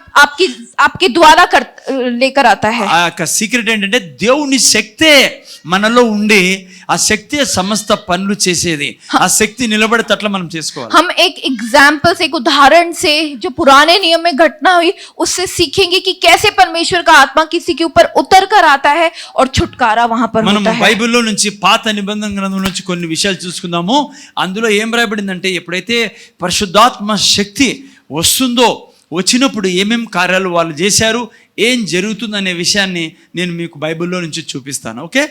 आपके द्वारा लेकर आता है। ఆ యొక్క సీక్రెట్ ఏంటంటే దేవుని శక్తే మనలో ఉండి ఆ శక్తి సమస్త పనులు చేసేది. ఆ శక్తి నిలబడేటట్లు మనం చేసుకోవాలి. हम एक एग्जाम्पल से, एक उदाहरण से जो पुराने नियम में घटना हुई उससे सीखेंगे कि कैसे परमेश्वर का आत्मा किसी के ऊपर उतर कर आता है और छुटकारा वहां पर మనం होता है। బైబిల్లో నుంచి, పాత నిబంధన గ్రంథం నుంచి కొన్ని విషయాలు చూసుకుందాము. అందులో ఏం రాయబడిందంటే, ఎప్పుడైతే పరిశుద్ధాత్మ శక్తి వస్తుందో, వచ్చినప్పుడు ఏమేం కార్యాలు వాళ్ళు చేశారు, ఏం జరుగుతుందనే విషయాన్ని నేను మీకు బైబిల్లో నుంచి చూపిస్తాను. ఓకే,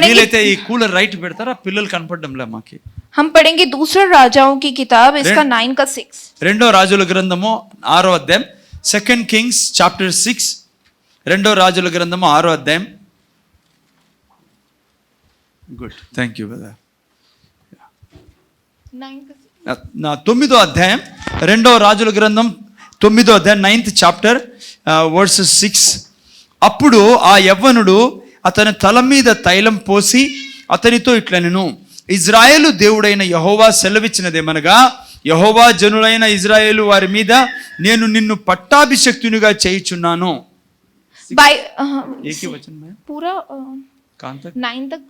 వీలైతే ఈ కూలర్ రైట్ పెడతారా? పిల్లలు కనపడడంలే మాకి. हम पढ़ेंगे दूसरा राजाओं की किताब, इसका 9 का 6। రెండో రాజుల గ్రంథము 6వ అధ్యాయం, 2 Kings చాప్టర్ 6. రెండో రాజుల గ్రంథము 6వ అధ్యాయం. Good, thank you brother. 9వ అధ్యాయం, రెండో రాజుల గ్రంథం 9వ అధ్యాయం, 9th చాప్టర్, వర్సెస్ 6. అప్పుడు ఆ యవ్వనుడు అతని తల మీద తైలం పోసి అతనితో ఇట్లనెను, ఇజ్రాయేలు దేవుడైన యెహోవా సెలవిచ్చినదేమనగా, యెహోవా జనులైన ఇజ్రాయేలు వారి మీద నేను నిన్ను పట్టాభిషక్తునిగా చేయుచున్నాను. पूरा 9 तक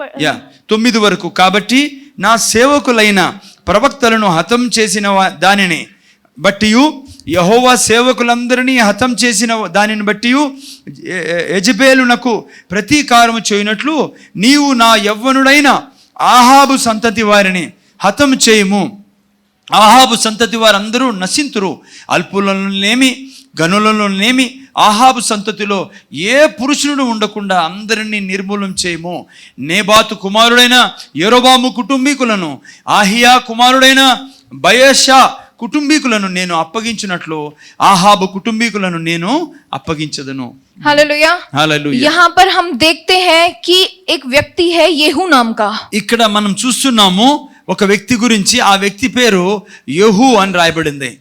9 వరకు. కాబట్టి నా సేవకులైన ప్రవక్తలను హతం చేసిన దానిని బట్టియు, యెహోవా సేవకులందరినీ హతం చేసిన దానిని బట్టియు యెజబేలునకు ప్రతీకారము చేయనట్లు నీవు నా యవ్వనుడైన ఆహాబు సంతతి వారిని హతం చేయము. ఆహాబు సంతతి వారందరూ నశింతురు. అల్పులలోనేమి గనులలోనేమి ఆహాబు సంతతిలో ఏ పురుషుడు ఉండకుండా అందరినీ నిర్మూలం చేయము. నేబాతు కుమారుడైన యెరోబాము కుటుంబీకులను, ఆహియా కుమారుడైన బయషా కుటుంబీకులను నేను అప్పగించినట్లు ఆహాబు కుటుంబీకులను నేను అప్పగించదను. हालेलुया, హల్లెలూయా. यहाँ पर हम देखते हैं कि एक व्यक्ति है येहू नाम का। ఇక్కడ మనం చూస్తున్నాము ఒక వ్యక్తి గురించి. ఆ వ్యక్తి పేరు యెహూ అని రాయబడింది.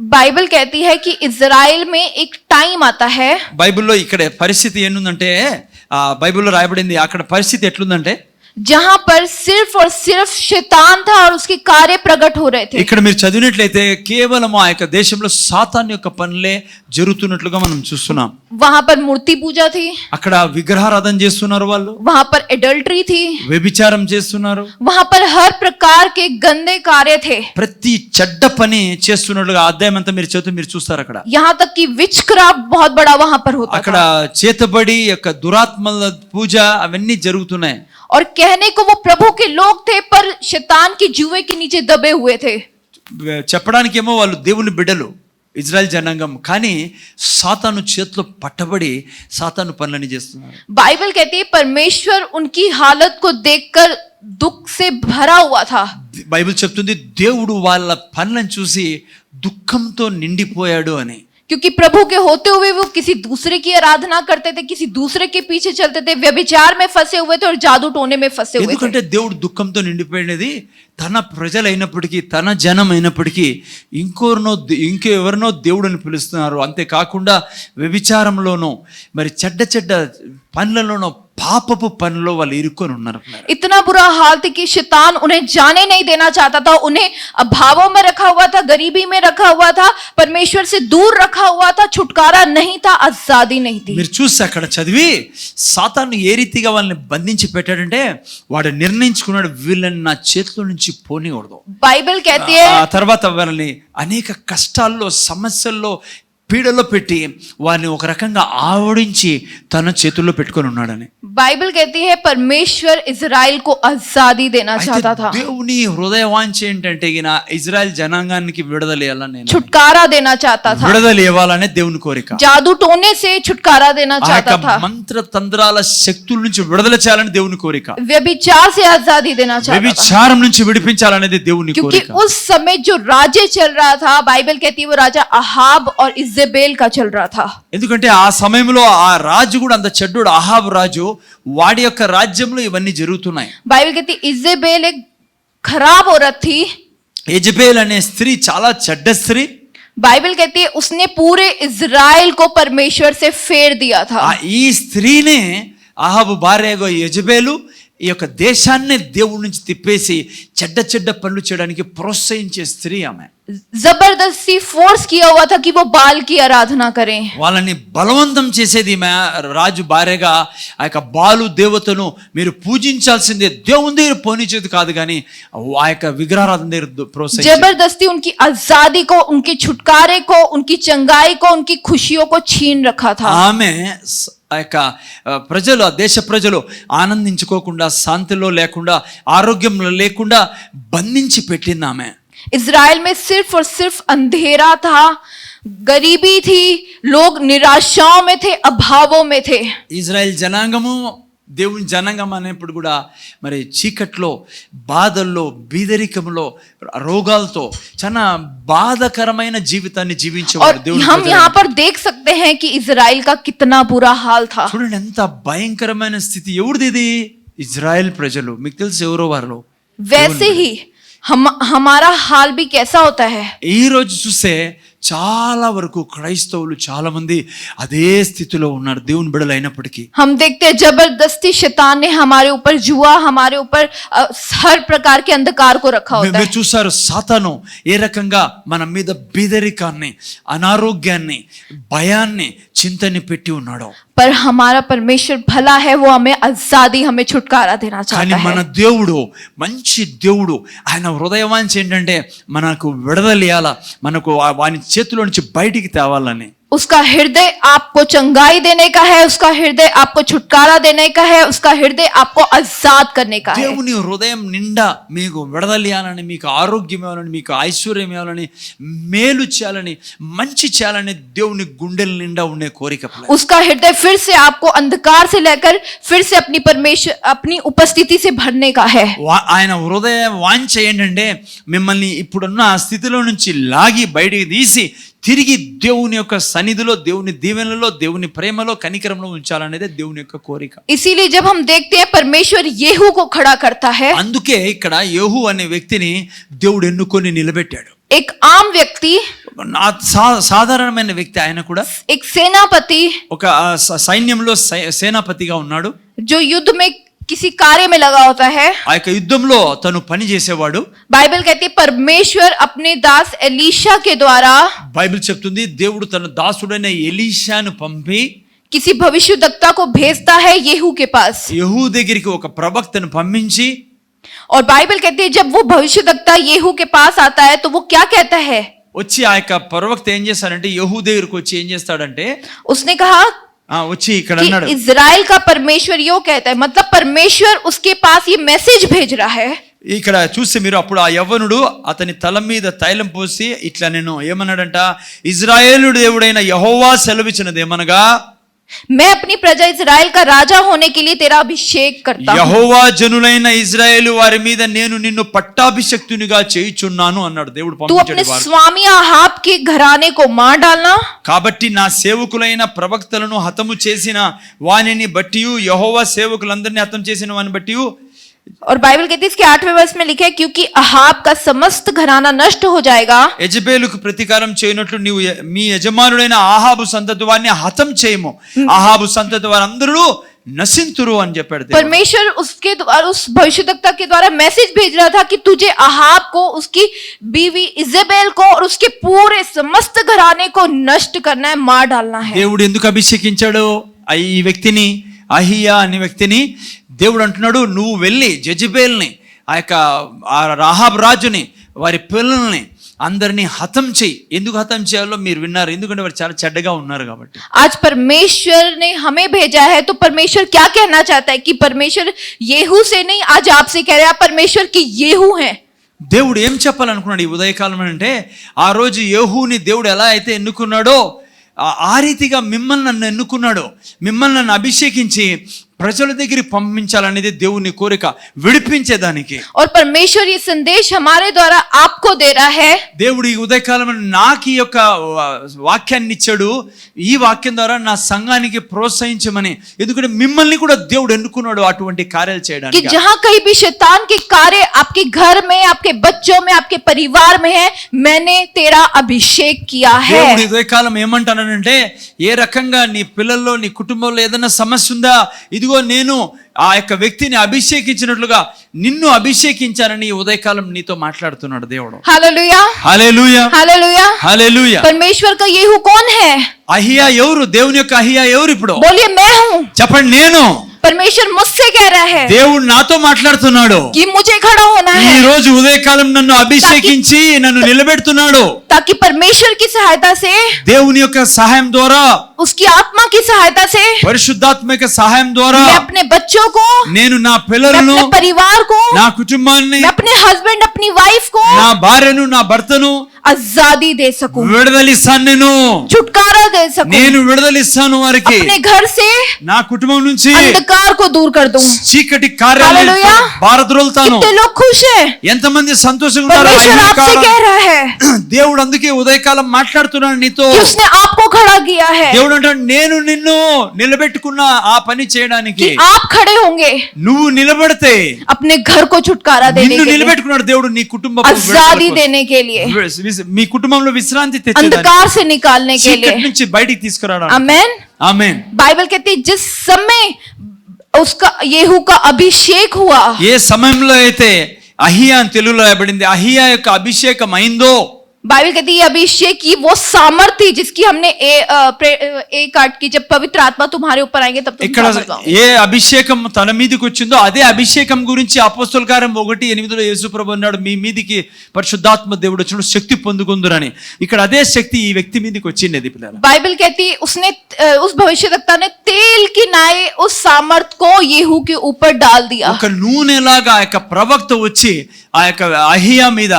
बाइबल कहती है कि इज़राइल में एक टाइम आता है। బైబిల్లో ఇక్కడ పరిస్థితి ఏంటంటే, బైబిల్లో రాయబడింది, అక్కడ పరిస్థితి ఎట్లుందంటే, जहां पर सिर्फ और सिर्फ शैतान था और उसके कार्य प्रकट हो रहे थे। ఇక్కడ మీరు చదివినట్లయితే కేవలం ఆ యొక్క దేశంలో సాతాను యొక్క పనులే జరుగుతున్నట్లుగా మనం చూస్తున్నాం. वहां पर मूर्ति पूजा थी, అక్కడ విగ్రహారాధన చేస్తున్నారు, వాళ్ళు वहां पर एडल्ट्री थी, వ్యభిచారం చేస్తున్నారు, वहां पर हर प्रकार के गंदे कार्य थे। ప్రతి చెడ్డ పని చేస్తున్నట్లుగా అధ్యాయం అంతా మీరు చదివితే మీరు చూస్తారు. అక్కడ यहाँ तक कि विच क्राफ्ट बहुत बड़ा वहां पर होता అక్కడ था। చేతబడి యొక్క దురాత్మల పూజ అవన్నీ జరుగుతున్నాయి. और कहने को वो प्रभु के लोग थे पर शैतान के जुए के नीचे दबे हुए थे। చెప్పడానికేమో వాళ్ళు దేవుని బిడ్డలు, ఇజ్రాయెల్ జనాంగం, కానీ సాతాను చేతిలో పట్టబడి సాతాను పనులని చేస్తున్నారు. बाइबल कहती है परमेश्वर उनकी हालत को देखकर दुख से भरा हुआ था। బైబిల్ చెప్తుంది దేవుడు వాళ్ళ పనులను చూసి దుఃఖంతో నిండిపోయాడు అని. क्योंकि प्रभु के होते हुए वो किसी दूसरे की आराधना करते थे, किसी दूसरे के पीछे चलते थे, व्यभिचार में फंसे हुए थे और जादू टोने में फंसे हुए थे। ఎందుకంటే దేవుడు దుఃఖంతో నిండిపోయినది తన ప్రజలైనప్పటికీ తన జనం అయినప్పటికీ ఇంకెవరినో దేవుడిని పిలుస్తున్నారు. అంతేకాకుండా వ్యభిచారంలోనో మరి చెడ్డ చెడ్డ పనులలోనో పాపపు పనుల్లో వాళ్ళు ఇరుక్కొని ఉన్నారు. इतना बुरा हाल था कि शैतान उन्हें जाने नहीं देना चाहता था, उन्हें अभावों में रखा हुआ था, गरीबी में रखा हुआ था, परमेश्वर से दूर रखा हुआ था, छुटकारा नहीं था, आजादी नहीं थी। మీరు చూస్తే అక్కడ చదివి సాతాను ఏ రీతిగా వాళ్ళని బంధించి పెట్టాడంటే వాడు నిర్ణయించుకున్నాడు, వీళ్ళని నా చేతిలో నుంచి పోనికూడదు. बाइबल कहती है ఆ తర్వాత వాళ్ళని అనేక కష్టాల్లో సమస్యల్లో పీడలో పెట్టి వారిని ఒక రకంగా ఆవడించి తన చేతుల్లో పెట్టుకొని ఉన్నాడని. बाइबल कहती है परमेश्वर इजराइल को आजादी देना चाहता था, దేవుని హృదయ వాంఛ ఏంటంటే ఇజ్రాయెల్ జనాంగానికి విడుదల ఇవ్వాలని, छुटकारा देना चाहता था, విడుదల ఇవ్వాలనే దేవుని కోరిక. जादू टोने से छुटकारा देना चाहता था, మంత్ర తంత్రాల శక్తుల నుంచి విడుదల చేయాలని దేవుని కోరిక, व्यभिचार से आजादी देना चाहता था। వ్యభిచారం నుంచి విడిపించాలనేది దేవుని क्योंकि కోరిక. उस समय जो राज्य चल रहा था, बाइबल कहती है वो राजा अहाब और इजेबेल का चल रहा था। ఎందుకంటే ఆ సమయంలో ఆ రాజు కూడా అంత చెడ్డోడు, అహాబ్ రాజు, వాడి యొక్క రాజ్యంలో ఇవన్నీ జరుగుతున్నాయి. बाइबल कहती है इजेबेल एक खराब औरत थी। యెజబెల్ అనే స్త్రీ చాలా చెడ్డ స్త్రీ. बाइबल कहती है उसने पूरे इजराइल को परमेश्वर से फेर दिया था। ఈ స్త్రీనే అహాబు భార్యగా యెజబెలు ఈ యొక్క దేశాన్ని దేవుడి నుంచి తిప్పేసి చెడ్డ చెడ్డ పనులు చేయడానికి ప్రోత్సహించే స్త్రీ ఆమె. जबरदस्ती फोर्स किया हुआ था कि वो बाल की आराधना करें। వాళ్ళని బలవంతం చేసేది ఈమె రాజు భార్యగా ఆ యొక్క బాలు దేవతను మీరు పూజించాల్సిందే, దేవుని దగ్గర పోనిచేది కాదు కానీ ఆ యొక్క విగ్రహారాధన దగ్గర ప్రోత్సహించేది. जबरदस्ती उनकी आजादी को, उनके छुटकारे को, उनकी चंगाई को, उनकी खुशियों को छीन रखा था। ఆమె ఆ యొక్క ప్రజలు, ఆ దేశ ప్రజలు ఆనందించుకోకుండా, శాంతిలో లేకుండా, ఆరోగ్యంలో లేకుండా బంధించి పెట్టింది ఆమె. इजराइल में सिर्फ और सिर्फ अंधेरा था, गरीबी थी, लोग निराशाओं में थे, अभावों में थे। ఇజ్రాయెల్ జనాంగము దేవుని జనాంగం అనేప్పుడు కూడా మరి చీకట్లో, బాధల్లో, బీదరికంలో, రోగాలతో చాలా బాధకరమైన జీవితాన్ని और జీవించేవారు దేవుని हम ప్రజలు. यहाँ पर देख सकते हैं कि इजराइल का कितना बुरा हाल था। చూడండి ఎంత భయంకరమైన స్థితి. ఎవరిది ఇది? ఇజ్రాయెల్ ప్రజలు. మీకు తెలుసు ఎవరో వారిలో. वैसे ही हमारा हाल भी कैसा होता है। ఈ రోజు చూస్తే చాలా వరకు క్రైస్తవులు చాలా మంది అదే స్థితిలో ఉన్నారు దేవుని బిడ్డలు అయినప్పటికీ. हम देखते हैं जबरदस्ती शैतान ने हमारे ऊपर जुआ, हमारे ऊपर हर प्रकार के अंधकार को रखा होता है। మీరు చూసారు సాతాను ఏ రకంగా మన మీద బీదరికాన్ని, అనారోగ్యాన్ని, భయాన్ని, చింతని పెట్టి ఉన్నాడో. पर हमारा परमेश्वर भला है, वो हमें आजादी, हमें छुटकारा देना కానీ चाहता మన है। దేవుడు మంచి దేవుడు. ఆయన హృదయవాంఛ ఏంటంటే మనకు విడుదల ఇవ్వాలా, మనకు వాని చేతిలో నుంచి బయటికి తేవాలని. उसका हृदय आपको चंगाई देने का है, उसका हृदय आपको छुटकारा देने का है, उसका हृदय आपको आजाद करने का है। దేవుని హృదయం నిండా మీకు విడుదల ఇవ్వాలని, మీకు ఆరోగ్యం ఇవ్వాలని, మీకు ఐశ్వర్యం ఇవ్వాలని, మేలు చేయాలని, మంచి చేయాలని దేవుని గుండెల నిండా ఉండే కోరిక. उसका हृदय फिर से आपको अंधकार से लेकर फिर से अपनी परमेश्वर, अपनी उपस्थिति से भरने का है। ఆయన హృదయ వాంఛ ఏంటంటే మిమ్మల్ని ఇప్పుడున్న ఆ స్థితిలో నుంచి లాగి బయటికి తీసి తిరిగి దేవుని యొక్క సన్నిధిలో, దేవుని దీవెనలో, దేవుని ప్రేమలో, కనికరంలో ఉంచాలనేదే దేవుని యొక్క కోరిక. इसीलिए जब हम देखते हैं परमेश्वर येहू को खड़ा करता है, అందుకే ఇక్కడ యేహూ అనే వ్యక్తిని దేవుడు ఎన్నుకొని నిలబెట్టాడు. एक आम व्यक्ति, సాధారణమైన వ్యక్తి. ఆయన కూడా एक सेनापति ఒక సైన్యంలో సేనాపతిగా ఉన్నాడు. जो युद्ध में किसी कार्य में लगा होता है, ఆ యొక్క యుద్ధంలో తను పని చేసేవాడు. बाइबल कहती है परमेश्वर अपने दास एलीशा के द्वारा బైబిల్ చెప్తుంది దేవుడు తన దాసుడైన ఎలీషాను పంపి किसी भविष्यवक्ता को भेजता है येहू के पास. యెహూ దగ్గరికి ఒక ప్రవక్తను పంపించి और बाइबल कहती है जब वो भविष्यवक्ता येहू के पास आता है तो वो क्या कहता है, వచ్చి ఆ యొక్క ప్రవక్త ఏం చేస్తాడంటే యెహూ దగ్గరికి వచ్చి ఏం చేస్తాడంటే उसने कहा వచ్చి ఇక్కడ कि అన్నాడు, इजराइल का परमेश्वर यो कहता है, मतलब परमेश्वर उसके पास ये मैसेज भेज रहा है. ఇక్కడ చూస్తే మీరు అప్పుడు ఆ యవ్వనుడు అతని తల మీద తైలం పోసి ఇట్లా నేను ఏమన్నాడంట, ఇజ్రాయేలు దేవుడైన యెహోవా సెలవిచ్చినది ఏమనగా, मैं अपनी प्रजा इजराइल का राजा होने के लिए तेरा अभिषेक करता हूं. యెహోవా జనులైన ఇజ్రాయేలు వారి మీద నేను నిన్ను పట్టాభిషక్తునిగా చేయుచున్నాను అన్నాడు దేవుడు तू अपने పంపించాడు వారు. स्वामी आहाब के घराने को मार डालना, కాబట్టి నా సేవకులైన ప్రవక్తలను హతము చేసిన వానిని బట్టి యెహోవా సేవకులందరినీ హతం చేసిన వాని బట్టి और बाइबल कहती है इसके 8वें वर्ष में लिखा है क्योंकि अहाब का समस्त घराना नष्ट हो जाएगा. యెజబేలుకు ప్రతీకారం చేయనట్లు నీవు మీ యజమానుడైన ఆహాబు సంతతి వారిని హతం చేయము, ఆహాబు సంతతి వారందరూ నశింతురు అని చెప్పాడు దేవుడు. परमेश्वर उसके द्वारा उस भविष्यवक्ता के द्वारा मैसेज भेज रहा था कि तुझे अहाब को, उसकी बीवी इजेबेल को और उसके पूरे समस्त घराने को नष्ट करना है, मार डालना है. దేవుడు ఎందుకు అభిషేకించాడు ఈ వ్యక్తిని, అహియా అనే వ్యక్తిని? దేవుడు అంటున్నాడు నువ్వు వెళ్ళి జెజబేల్ని, ఆ యొక్క రాహాబ్ రాజుని, వారి పిల్లల్ని అందరినీ హతం చేయి. ఎందుకు హతం చేయాలో మీరు విన్నారు, ఎందుకంటే వారు చాలా చెడ్డగా ఉన్నారు కాబట్టి. आज परमेश्वर ने हमें भेजा है तो परमेश्वर क्या कहना चाहता है कि परमेश्वर येहू से नहीं, आज आपसे कह रहा है परमेश्वर की येहू है. దేవుడు ఏం చెప్పాలనుకున్నాడు ఈ ఉదయకాలం అంటే, ఆ రోజు యెహూని దేవుడు ఎలా అయితే ఎన్నుకున్నాడో ఆ రీతిగా మిమ్మల్ని నన్ను ఎన్నుకున్నాడు, మిమ్మల్ని నన్ను అభిషేకించి ప్రజల దగ్గరికి పంపించాలనేది దేవుని కోరిక, విడిపించేదానికి. और परमेश्वर ये संदेश हमारे द्वारा आपको दे रहा है. దేవుడు ఈ ఉదయకాలం నాకు ఈ యొక్క వాక్యాన్ని ఇచ్చాడు, ఈ వాక్యం ద్వారా నా సంఘానికి ప్రోత్సహించమని. ఎందుకంటే మిమ్మల్ని కూడా దేవుడు ఎన్నుకున్నాడు అటువంటి కార్యాలు कि చేయడానికి. जहां कहीं भी शैतान के कार्य आपके घर में, आपके बच्चों में, आपके परिवार में है, मैंने तेरा अभिषेक किया है. దేవుడు ఈ ఉదయకాలం ఏమంటానంటే, ఏ రకంగా నీ పిల్లల్లో, నీ కుటుంబంలో ఏదైనా సమస్య ఉందా, ఇదిగో నేను ఆ యొక్క వ్యక్తిని అభిషేకించినట్లుగా నిన్ను అభిషేకించానని ఈ ఉదయకాలం నీతో మాట్లాడుతున్నాడు దేవుడు. हालेलुया, హల్లెలూయా, हालेलुया. హల్లెలూయా. परमेश्वर का येहू कौन है? అహియా ఎవరు? దేవుని యొక్క అహియా ఎవరు? ఇప్పుడు बोलिए मैं हूँ. చెప్పండి, నేను. परमेश्वर मुझसे कह रहा है దేవుడు నాతో మాట్లాడుతున్నాడు. कि मुझे खड़ा होना ఈ है రోజు ఉదయకాలం నన్ను అభిషేకించి నన్ను నిలబెడుతున్నాడు. ताकि परमेश्वर की सहायता से, దేవుని యొక్క సహాయం ద్వారా, उसकी आत्मा की सहायता से పరిశుద్ధాత్మ యొక్క సహాయం ద్వారా मैं अपने बच्चों को, నేను నా मैं పిల్లలను, अपने परिवार को, నా కుటుంబాన్ని, मैं अपने हस्बैंड, अपनी वाइफ को నా భార్యను, నా భర్తను आजादी दे सकूं, విడుదలిస్తాను. छुटकारा दे सकूं, నేను విడుదలిస్తాను వారికి. अपने घर से నా కుటుంబం నుంచి अंधकार को दूर कर दूं. చీకటి కార్యాలు హల్లెలూయా. భారద్రోలుతాను. कितने लोग खुश हैं? ఎంతమంది సంతోషంగా ఉన్నారు? परमेश्वर ఈ आपसे కాలం कह रहा है దేవుడు అందుకే ఉదయకాలం మాట్లాడుతున్నాడు నీతో. कि उसने आपको खड़ा किया है, దేవుడు అంటాడు నేను నిన్ను నిలబెట్టుకున్న ఆ పని చేయడానికి. कि आप खड़े होंगे నువ్వు నిలబడితే अपने घर को छुटकारा देने నిన్ను के लिए, నిలబెట్టుకున్నాడు దేవుడు నీ కుటుంబం आजादी देने के लिए, మీ కుటుంబంలో విశ్రాంతి తెచ్చేదానికి, अंधकार से निकालने के చీకటి लिए. నుంచి బయటికి తీసుకురావడానికి. आमेन. ఆమేన్. बाइबल कहती है जिस समय उसका येहू का अभिषेक हुआ, ఏ సమయంలో అయితే అహియా అని తెలుగులో రాయబడింది, అహియా యొక్క అభిషేకం అయిందో, बाइबल कहती है ये अभिषेक की वो सामर्थ थी जिसकी हमने ए काट की, जब पवित्र आत्मा तुम्हारे ऊपर आएंगे तब तुम ఇక్కడ सामर्थ पाओगे. ఏ అభిషేకం తన మీదకి వచ్చిందో అదే అభిషేకం గురించి అపోస్తల కార్యం 1:8 యేసు ప్రభు అన్నాడు, మీ మీదికి పరిశుద్ధాత్మ దేవుడు వచ్చినప్పుడు శక్తి పొందుకుందురని. ఇక్కడ అదే శక్తి ఈ వ్యక్తి మీదకి వచ్చింది పిల్లలు. बाइबल कहती है उसने उस भविष्यवक्ता ने तेल की नाय उस सामर्थ को येहू के ऊपर डाल दिया. ఒక నూనెలాగా ఆ యొక్క ప్రవక్త వచ్చి ఆ యొక్క అహియా మీద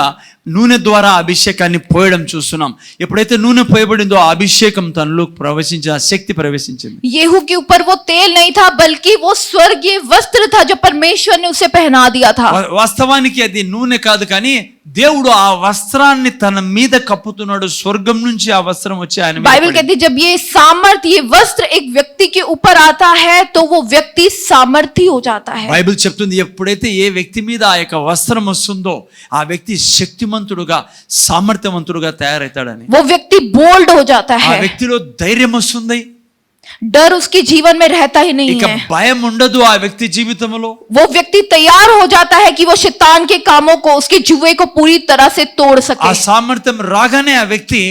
నూనె ద్వారా అభిషేకాన్ని పోయడం చూస్తున్నాం. ఎప్పుడైతే నూనె పోయబడిందో ఆ అభిషేకం తనలో ప్రవేశించి ఆ శక్తి ప్రవేశించింది. येहू के ऊपर वो तेल नहीं था बल्कि वो स्वर्गीय वस्त्र था जो परमेश्वर ने उसे पहना दिया था. వాస్తవానికి అది నూనె కాదు, కానీ దేవుడు ఆ వస్త్రాన్ని తన మీద కప్పుతున్నాడు. స్వర్గం నుంచి ఆ వస్త్రం వచ్చి ఆయన మీద बाइबल పడింది. कहती है जब ये सामर्थ, ये वस्त्र एक व्यक्ति के ऊपर आता है तो वो व्यक्ति सामर्थी हो जाता है. బైబిల్ చెప్తుంది ఎప్పుడైతే ఏ వ్యక్తి మీద ఆ యొక్క వస్త్రం వస్తుందో ఆ వ్యక్తి శక్తిమంతుడుగా, సామర్థ్యవంతుడుగా తయారవుతాడని. वो व्यक्ति बोल्ड हो जाता ఆ है, వ్యక్తిలో ధైర్యం వస్తుంది, डर उसके जीवन में रहता ही नहीं ఇక है। భయం ఉండదు ఆ వ్యక్తి జీవితంలో. वो व्यक्ति तैयार हो जाता है कि वो शैतान के कामों को, उसके जुए को पूरी तरह से तोड़ ఆ सके। సామర్థ్యం రాగానే ఆ వ్యక్తి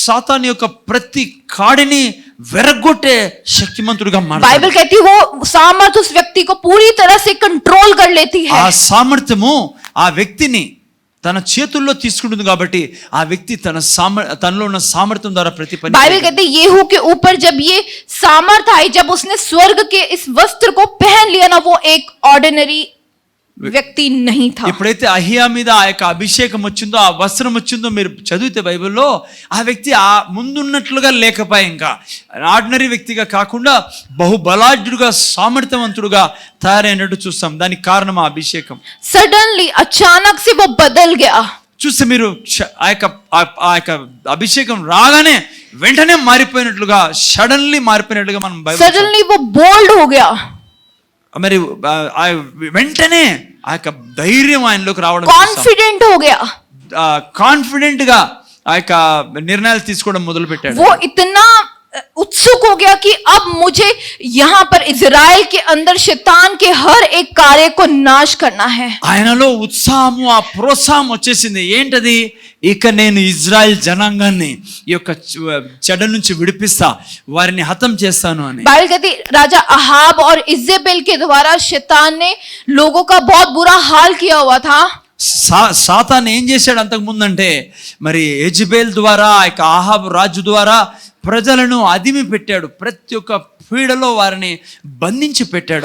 సాతాను యొక్క ప్రతి కాడిని వెరగొట్టే శక్తిమంతుడిగా మారతాడు. बाइबल कहती है वो सामर्थ उस व्यक्ति को पूरी तरह से कंट्रोल कर लेती ఆ है। సామర్థ్యము ఆ వ్యక్తిని తన చేతుల్లో తీసుకుంటుంది కాబట్టి ఆ వ్యక్తి తనలో ఉన్న సామర్థ్యం ద్వారా ప్రతి పని बाइबल कहती है येहू के ऊपर जब ये सामर्थ आई, जब उसने स्वर्ग के इस वस्त्र को पहन लिया ना, वो एक ऑर्डिनरी వ్యక్తి नहीं था। ఎప్పుడైతే అహియా మీద ఆ యొక్క అభిషేకం వచ్చిందో, ఆ వస్త్రం వచ్చిందో, మీరు చదివితే బైబిల్లో ఆ వ్యక్తి ఆ ముందున్నట్లుగా లేకపోయా, ఇంకా ఆర్డినరీ వ్యక్తిగా కాకుండా బహుబలాఢ్యుడుగా సామర్థ్యవంతుడుగా తయారైనట్టు చూస్తాం. దానికి కారణం ఆ అభిషేకం. सडनली अचानक से वो बदल गया। చూస్తే మీరు ఆ యొక్క అభిషేకం రాగానే వెంటనే మారిపోయినట్లుగా, సడన్లీ మారిపోయినట్లుగా మనం బైబిల్ सडनली वो बोल्ड हो गया। మరి వెంటనే ఆ యొక్క ధైర్యం ఆయనలోకి రావడం, कॉन्फिडेंट हो गया। కాన్ఫిడెంట్ గా ఆ యొక్క నిర్ణయాలు తీసుకోవడం మొదలు పెట్టాడు. वो इतना उत्सुक हो गया कि अब मुझे यहाँ पर इजराइल के अंदर शैतान के हर एक कार्य को नाश करना है। ఆయనలో ఉత్సాహము, ఆ ప్రోత్సాహం వచ్చేసింది. ఏంటది? ఇక నేను ఇజ్రాయెల్ జనాంగాన్ని ఈ యొక్క చెడ నుంచి విడిపిస్తా, వారిని హతం చేస్తాను అని. बाइबल कहती राजा अहाब और इजेबेल के द्वारा शैतान ने लोगों का बहुत बुरा हाल किया हुआ था। సాతాను ఏం చేశాడు అంతకు ముందంటే, మరి యెజబెల్ ద్వారా, ఆ యొక్క అహాబు రాజు ద్వారా ప్రజలను అదిమి పెట్టాడు. ప్రతి ఒక్క పీడలో వారిని బంధించి పెట్టాడు.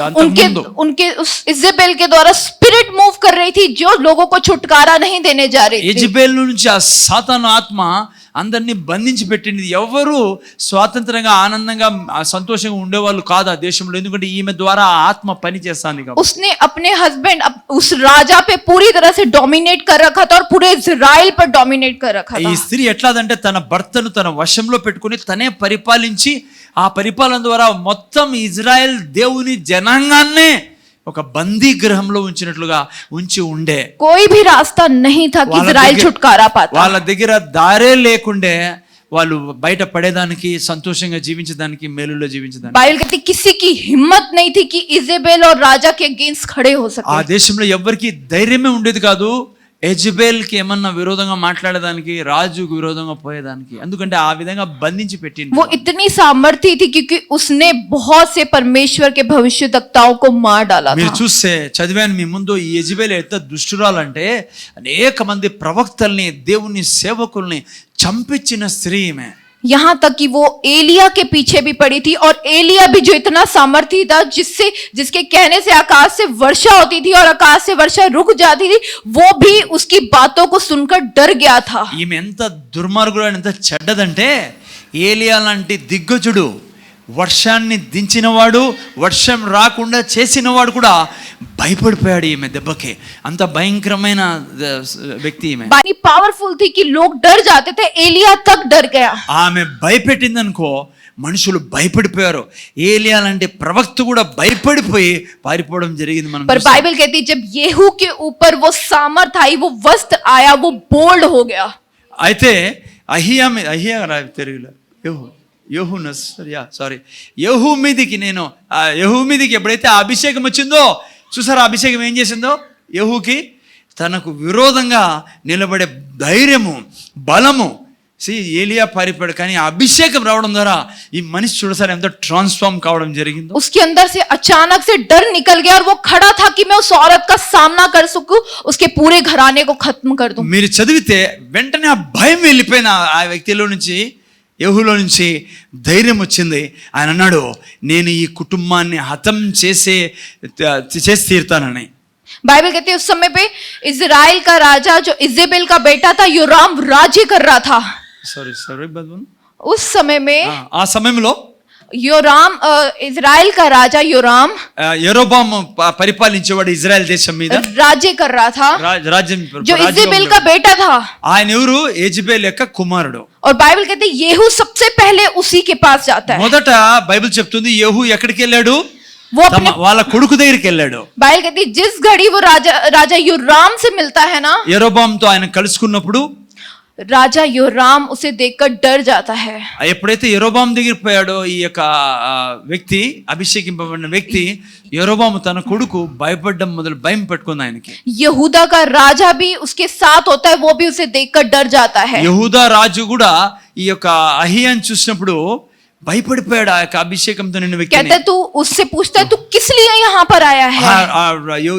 उनके उस इजेबेल के द्वारा स्पिरिट मूव कर रही थी जो लोगों को छुटकारा नहीं देने जा रही थी। యెజబెల్ నుంచి ఆ సాతాను ఆత్మ అందరినీ బంధించి పెట్టింది. ఎవరు స్వాతంత్రంగా, ఆనందంగా, సంతోషంగా ఉండేవాళ్ళు కాదు ఆ దేశంలో. ఎందుకంటే ఈమె ద్వారా ఆ ఆత్మ పని చేస్తాంది. उसने अपने हस्बैंड उस राजा पे पूरी तरह से डोमिनेट कर रखा था और पूरे इजराइल पर डोमिनेट कर रखा था। ఈ స్త్రీ ఎట్లాదంటే తన భర్తను తన వశంలో పెట్టుకుని తనే పరిపాలించి, ఆ పరిపాలన ద్వారా మొత్తం ఇజ్రాయెల్ దేవుని జనాంగాన్నే ఒక బందీ గృహంలో ఉంచినట్లుగా ఉంచి ఉండే. कोई भी रास्ता नहीं था कि इजराइल छुटकारा पाता। వాళ్ళ దగ్గర దారే లేకుండే వాళ్ళు బయట పడేదానికి, సంతోషంగా జీవించడానికి, మేలులో జీవించడానికి. बाइबल कहती किसी की हिम्मत नहीं थी कि इजेबेल और राजा के अगेंस्ट खड़े हो ఆ सके। దేశంలో ఎవరికి ధైర్యమే ఉండేది కాదు యెజబెల్ కి ఏమన్నా విరోధంగా మాట్లాడేదానికి, రాజుకు విరోధంగా పోయేదానికి. ఎందుకంటే ఆ విధంగా బంధించి పెట్టింది. वो इतनी सामर्थी थी क्योंकि उसने बहुत से परमेश्वर के भविष्यवक्ताओं को मार डाला మీరు था। చూస్తే చదివాను మీ ముందు, ఈ యెజబెల్ ఎంత దుష్టురాలంటే అనేక మంది ప్రవక్తల్ని, దేవుని సేవకుల్ని చంపించిన స్త్రీ ఈమె. यहाँ तक कि वो एलिया के पीछे भी पड़ी थी, और एलिया भी जो इतना सामर्थी था जिसके कहने से आकाश से वर्षा होती थी और आकाश से वर्षा रुक जाती थी, वो भी उसकी बातों को सुनकर डर गया था। ఈమె ఎంత దుర్మార్గుడు, ఎంత చెడ్డదంటే, ఏలియా లాంటి దిగ్గజుడు, వర్షాన్ని దించినవాడు, వర్షం రాకుండా చేసినవాడు కూడా భయపడిపోయాడు ఈమె దెబ్బకి. అంత భయంకరమైన వ్యక్తి ఈమె. पावरफुल थी कि लोग डर जाते थे, एलिया तक डर गया। ఆమె భయపెట్టిందనుకో మనుషులు భయపడిపోయారు. ఏలియా లాంటి ప్రవక్త కూడా భయపడిపోయి పారిపోవడం జరిగింది. మనం पर बाइबल कहती है जब येहू के ऊपर वो सामर्थ आई, वो वस्त्र आया, वो बोल्ड हो गया। అయితే అహియా తెలుగులో యెహూ మీదికి ఎప్పుడైతే ఆ అభిషేకం వచ్చిందో, చూసారా అభిషేకం ఏం చేసిందో? యెహూకి తనకు విరోధంగా నిలబడే ధైర్యము, బలము. ఏలియా పారిపోయాడు, కానీ ఆ అభిషేకం రావడం ద్వారా ఈ మనిషి చూడసారి ఎంత ట్రాన్స్ఫార్మ్ కావడం జరిగిందో. उसके अंदर से अचानक से डर निकल गया और वो खड़ा था कि मैं उस औरत का सामना कर सकूं, उसके पूरे घराने को खत्म कर दूं। మీరు చదివితే వెంటనే ఆ భయం వెళ్ళిపోయిన ఆ వ్యక్తిలో నుంచి, యెహూలో నుంచి ధైర్యం వచ్చింది. ఆయన అన్నాడు, నేను ఈ కుటుంబాన్ని హతం చేసి తీరుతానని. बाइबल कहती है उस समय पे इजराइल का राजा जो इजेबेल का बेटा था योराम राज्य कर रहा था। उस समय में ఆ సమయంలో योराम, इजराइल का राजा योराम, యెరోబాము పరిపాలించేవాడు ఇజ్రాయెల్ దేశం మీద राज्य कर रहा था, రాజ్యం. जो इजेबेल का बेटा था। ఆయన ఎవరు? యెజబెల్ యొక్క కుమారుడు. और बाइबल कहती है येहू सबसे पहले उसी के पास जाता है। మొదట బైబిల్ చెప్తుంది యెహూ ఎక్కడికి వెళ్ళాడు? वो अपने వాళ్ళ కొడుకు దగ్గరికి వెళ్ళాడు. बाइबल कहती जिस घड़ी वो राजा योराम से मिलता है ना, యెరోబాముతో ఆయన కలుసుకున్నప్పుడు राजा योराम उसे देखकर डर जाता है। ఎప్పుడైతే యెరోబాము దగ్గరికి పోయాడో ఈ యొక్క వ్యక్తి, అభిషేకింపబడిన వ్యక్తి యెరోబాము తన కొడుకు భయపడడం మొదలు, భయం పట్టుకుంది ఆయనకి. यहूदा का राजा भी उसके साथ होता है, वो भी उसे देखकर डर जाता है। యెహూదా రాజు కూడా ఈ యొక్క అహియాని చూసినప్పుడు భయపడిపోయాడు ఆ యొక్క అభిషేకంతో నిన్న వ్యక్తిని. कहता है तू उससे पूछता है तू किस लिए यहाँ पर आया है?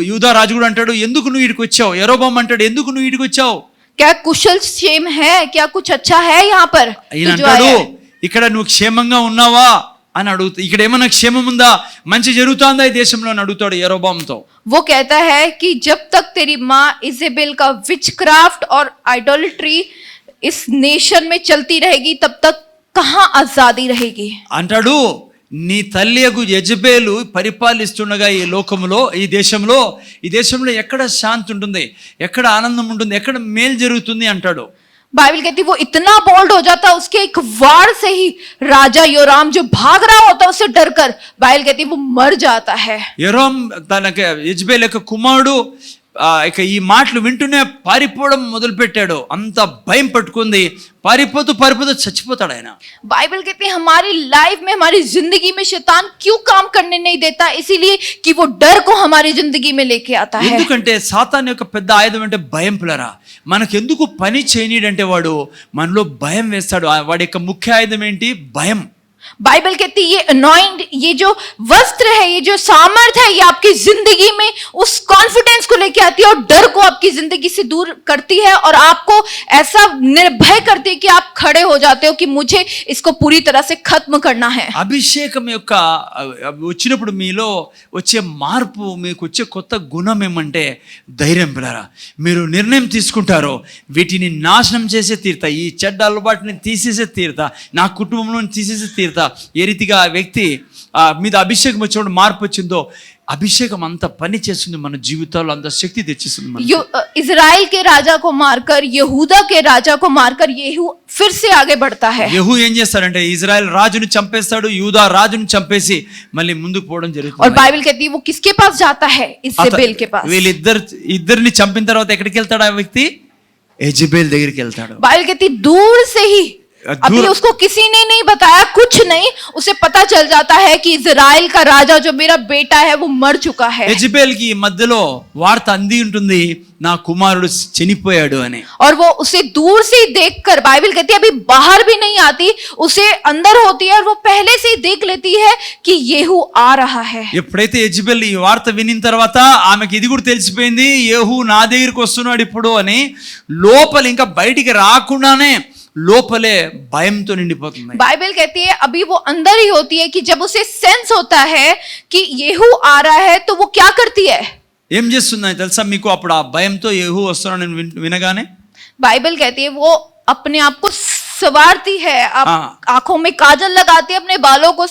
యూదా రాజు కూడా అంటాడు ఎందుకు నువ్వు ఇక్కడికి వచ్చావు? యెరోబాము అంటాడు ఎందుకు నువ్వు ఇక్కడికి వచ్చావు? क्या कुशल क्षेम है, क्या कुछ अच्छा है यहाँ पर? ఈయన तू जो అంటాడు आया है। ఇక్కడ నువ్వు క్షేమంగా ఉన్నావా అని అడుగుతా, ఇక్కడ ఏమైనా క్షేమం ఉందా, మంచి జరుగుతుందా ఈ దేశంలో అని అడుగుతాడు యెరోబాముతో. वो कहता है कि जब तक तेरी माँ इजेबेल का विचक्राफ्ट और आइडोलिट्री इस नेशन में चलती रहेगी तब तक कहाँ आजादी रहेगी? అంటాడు నీ తల్లియగు యెజబేలు పరిపాలిస్తుండగా ఈ లోకములో, ఈ దేశంలో ఎక్కడ శాంతి ఉంటుంది, ఎక్కడ ఆనందం ఉంటుంది, ఎక్కడ మేలు జరుగుతుంది అంటాడు. बाइबल कहती है वो इतना बोल्ड हो जाता है, उसके एक वार से ही राजा योराम जो भाग रहा होता है उससे डरकर, बाइबल कहती है वो मर जाता है। యెరోబాము తనకి యెజబేలు యొక్క కుమారుడు ఇక ఈ మాటలు వింటూనే పారిపోవడం మొదలు పెట్టాడు. అంత భయం పట్టుకుంది, పారిపోతూ చచ్చిపోతాడు ఆయన. बाइबल कहती है हमारी लाइफ में, हमारी जिंदगी में शैतान क्यों काम करने नहीं देता? इसीलिए कि वो डर को हमारी जिंदगी में लेके आता है। ఎందుకంటే సాతాను యొక్క పెద్ద ఆయుధం అంటే భయం పిల్లరా. మనకెందుకు పని చేయనీడంటే వాడు మనలో భయం వేస్తాడు. వాడి యొక్క ముఖ్య ఆయుధం ఏంటి? భయం. बाइबल कहती है ये अनॉइंट, ये जो वस्त्र है, ये जो सामर्थ है, ये आपकी जिंदगी में उस कॉन्फिडेंस को लेके आती है और डर को आपकी जिंदगी से दूर करती है और आपको ऐसा निर्भय करती है कि आप खड़े हो जाते हो कि मुझे इसको पूरी तरह से खत्म करना है। అభిషేకం యొక్క వచ్చినప్పుడు మీలో వచ్చే మార్పు, మీకు వచ్చే కొత్త గుణం ఏమంటే ధైర్యం పిల్లరా. మీరు నిర్ణయం తీసుకుంటారో వీటిని నాశనం చేసే తీరుతా, ఈ చెడ్డ అలవాటుని తీసేసే తీరుతా, నా కుటుంబంలో తీసేసే తీరుతా. ఏ రీతిగా ఆ వ్యక్తి మీద అభిషేకం వచ్చినప్పుడు మార్పు వచ్చిందో, అభిషేకం అంత పని చేస్తుంది మన జీవితాల్లో, అంత శక్తి తెచ్చిస్తుంది. इजराइल के राजा को मारकर, यहूदा के राजा को मारकर येहू फिर से आगे बढ़ता है। యెహూ ఏం చేస్తాడంటే ఇజ్రాయెల్ రాజుని చంపేస్తాడు, యూదా రాజుని చంపేసి మళ్ళీ ముందుకు పోవడం और జరుగుతుంది. बाइबल कहती है वो किसके पास जाता है? इजेबेल के पास। వీళ్ళిద్దరిని చంపిన తర్వాత ఎక్కడికి వెళ్తాడు ఆ వ్యక్తి? యెజబేల్ దగ్గరికి వెళ్తాడు. बाइबल कहती दूर से ही, अभी उसको किसी ने नहीं बताया, कुछ नहीं, उसे पता चल जाता है कि इजराइल का राजा जो मेरा बेटा है वो मर चुका है। యెజబేల్ కి మధ్యలో వార్త అంది ఉంటుంది నా కుమారుడు చనిపోయాడు అని. और वो उसे दूर से ही देखकर, बाइबल कहती है अभी बाहर भी नहीं आती, उसे अंदर होती है और वो पहले से ही देख लेती है कि येहू आ रहा है। ఎప్పుడైతే యెజబేల్ ఈ వార్త వినిన తర్వాత ఆమెకి ఇది కూడా తెలిసిపోయింది, యేహూ నా దగ్గరికి వస్తున్నాడు ఇప్పుడు అని. లోపల ఇంకా బయటికి రాకుండానే లోపలే భయంతో నిండిపోతుంది. बाइबल कहती है अभी वो अंदर ही होती है कि जब उसे सेंस होता है कि येहू आ रहा है तो वो क्या करती है? ఏం చేస్తుందని తెలుసా మీకు? అప్పుడు ఆ భయంతో యేహూ వస్తున్నాడని వినగానే बाइबल कहती है वो अपने आप को सवारती है, आंखों में काजल लगाती है, अपने बालों को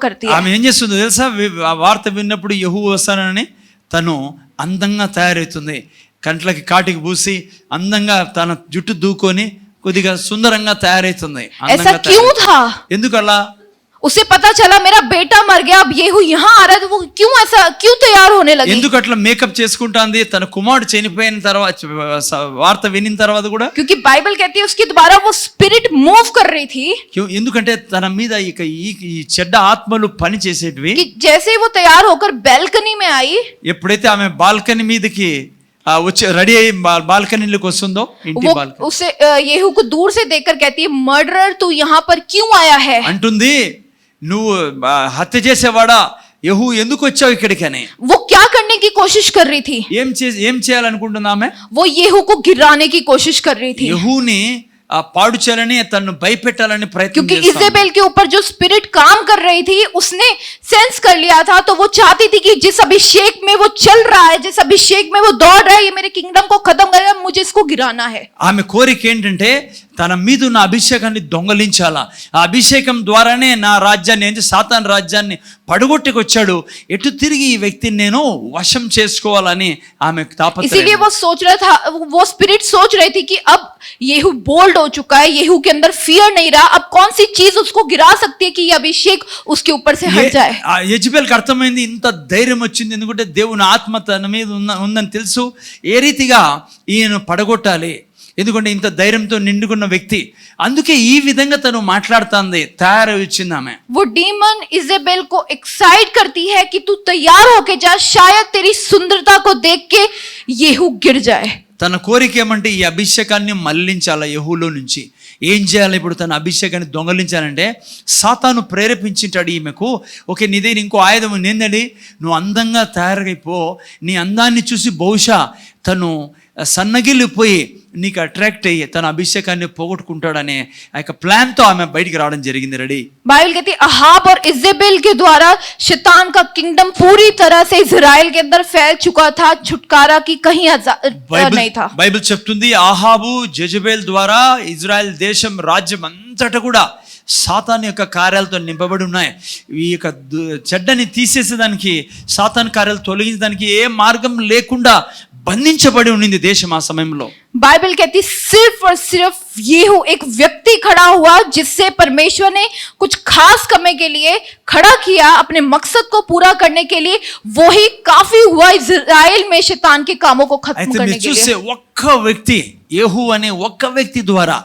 करती है। ఆమె ఏం చేస్తుందో తెలుసా? ఆ వార్త విన్నప్పుడు యేహూ వస్తానని తను అందంగా తయారవుతుంది. కంట్లకి కాటికి పూసి అందంగా తన జుట్టు దూకొని కొద్దిగా సుందరంగా తయారవుతుంది. ऐसा क्यों था? ఎందుకు అలా? उसे पता चला मेरा बेटा मर गया, अब येहू यहाँ आ रहा है, तो वो क्यों ऐसा क्यों तैयार होने लगी? ఎందుకు అట్లా మేకప్ చేసుకుంటాంది? తన కుమారుడు చనిపోయిన తర్వాత వార్త వినిన తర్వాత కూడా. क्योंकि बाइबल कहती है उसके द्वारा वो स्पिरिट मूव कर रही थी। ఎందుకంటే తన మీద ఈ చెడ్డ ఆత్మలు పని చేసేటివి. कि जैसे वो तैयार होकर बैल्कनी में आई, ఎప్పుడైతే ఆమె బాల్కనీ మీదకి వచ్చి రెడీ అయ్యి బాల్కనీలోకి వస్తుందో, ఇంటి वो బాల్కనీ उसे येहू को दूर से देखकर कहती है मर्डरर तू यहाँ पर क्यों आया है? అంటుంది నువ్వు హత్య చేసేవాడా, యెహూ ఎందుకు వచ్చావు ఇక్కడికి అని. वो क्या करने की कोशिश कर रही थी? ఏం చేయాలనుకుంటున్నా ఆమె? वो येहू को गिराने की कोशिश कर रही थी। యెహూని పాడు చేయాలని, తనను భయపెట్టాలని ప్రయత్నం क्योंकि చేస్తాడు. इजेबेल के ऊपर जो स्पिरिट काम कर रही थी उसने सेंस कर लिया था, तो वो चाहती थी कि जिस अभिषेक में वो चल रहा है, जिस अभिषेक में वो दौड़ रहा है, ये मेरे किंगडम को खत्म करेगा, मुझे इसको गिराना है। ఆమె కోరిక ఏంటంటే తన మీద ఉన్న అభిషేకాన్ని దొంగలించాలా, ఆ అభిషేకం ద్వారానే నా రాజ్యాన్ని, సాతాను రాజ్యాన్ని పడగొట్టుకొచ్చాడు, ఎటు తిరిగి ఈ వ్యక్తిని నేను వశం చేసుకోవాలని ఆమె తాపత్రయం. इसीलिए वो सोच रहा था, वो स्पिरिट सोच रही थी कि अब येहू बोल्ड हो चुका है, येहू के अंदर फियर नहीं रहा, अब कौन सी चीज उसको गिरा सकती है कि ये अभिषेक उसके ऊपर से हट जाए। యెజబేల్కి అర్థమైంది ఇంత ధైర్యం వచ్చింది ఎందుకంటే దేవుని ఆత్మ తన మీద ఉందని తెలుసు. ఏ రీతిగా ఈయన పడగొట్టాలి, ఎందుకంటే ఇంత ధైర్యంతో నిండుకున్న వ్యక్తి, అందుకే ఈ విధంగా తను మాట్లాడుతుంది, తయారై వచ్చింది ఆమె. वो डीमन इजेबेल को एक्साइट करती है कि तू तैयार होके जा, शायद तेरी सुंदरता को देख के येहू गिर जाए. తన కోరిక ఏమంటే ఈ అభిషేకాన్ని మళ్లించాల యెహూలో నుంచి. ఏం చేయాలి ఇప్పుడు? తన అభిషేకాన్ని దొంగలించాలంటే సాతాను ప్రేరేపించింటాడు ఈమెకు, ఓకే నీ దగ్గర ఇంకో ఆయుధం ఏందండి, నువ్వు అందంగా తయారైపో, నీ అందాన్ని చూసి బహుశా తను సన్నగిల్లిపోయి నీకు అట్రాక్ట్ అయ్యి తన అభిషేకాన్ని పోగొట్టుకుంటాడనే ఆ యొక్క ప్లాన్తో ఆమె బయటికి రావడం జరిగింది. రెడీ. बाइबल कहती है अहाब और इजेबेल के द्वारा शैतान का किंगडम पूरी तरह से इजराइल के अंदर फैल चुका था, छुटकारा की कहीं नहीं था. బైబిల్ చెప్తుంది ఆహాబు జెజబెల్ ద్వారా ఇజ్రాయెల్ దేశం రాజ్యం అంతటా కూడా సాతాను యొక్క కార్యాలతో నింపబడి ఉన్నాయి. ఈ యొక్క చెడ్డని తీసేసేదానికి, సాతాను కార్యాలు తొలగించడానికి ఏ మార్గం లేకుండా బంధించబడి ఉండింది దేశం ఆ సమయంలో. बाइबल कहती सिर्फ और सिर्फ येहू एक व्यक्ति खड़ा हुआ जिससे परमेश्वर ने कुछ खास करने के लिए खड़ा किया, अपने मकसद को पूरा करने के लिए, वो ही काफी हुआ इजराइल में शैतान के कामों को खत्म करने के लिए. ఒక్క వ్యక్తి, యెహూ అనే ఒక్క వ్యక్తి ద్వారా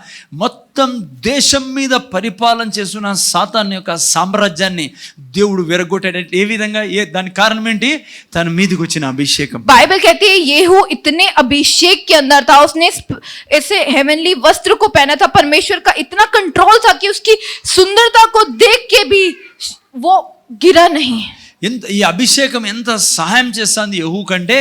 మొత్తం దేశం మీద పరిపాలన చేస్తున్న సాతాను యొక్క సామ్రాజ్యాన్ని దేవుడు విరగొట్టాడు. ఏ విధంగా? దాని కారణం ఏంటి? తన మీదకి వచ్చిన అభిషేకం. बाइबल कहती है येहू इतने अभिषेक के अंदर था, उसने ऐसे हेवनली वस्त्र को पहना था, परमेश्वर का इतना कंट्रोल था कि उसकी सुंदरता को देख के भी वो गिरा नहीं. ఈ అభిషేకం ఎంత సహాయం చేస్తుంది యెహూ కంటే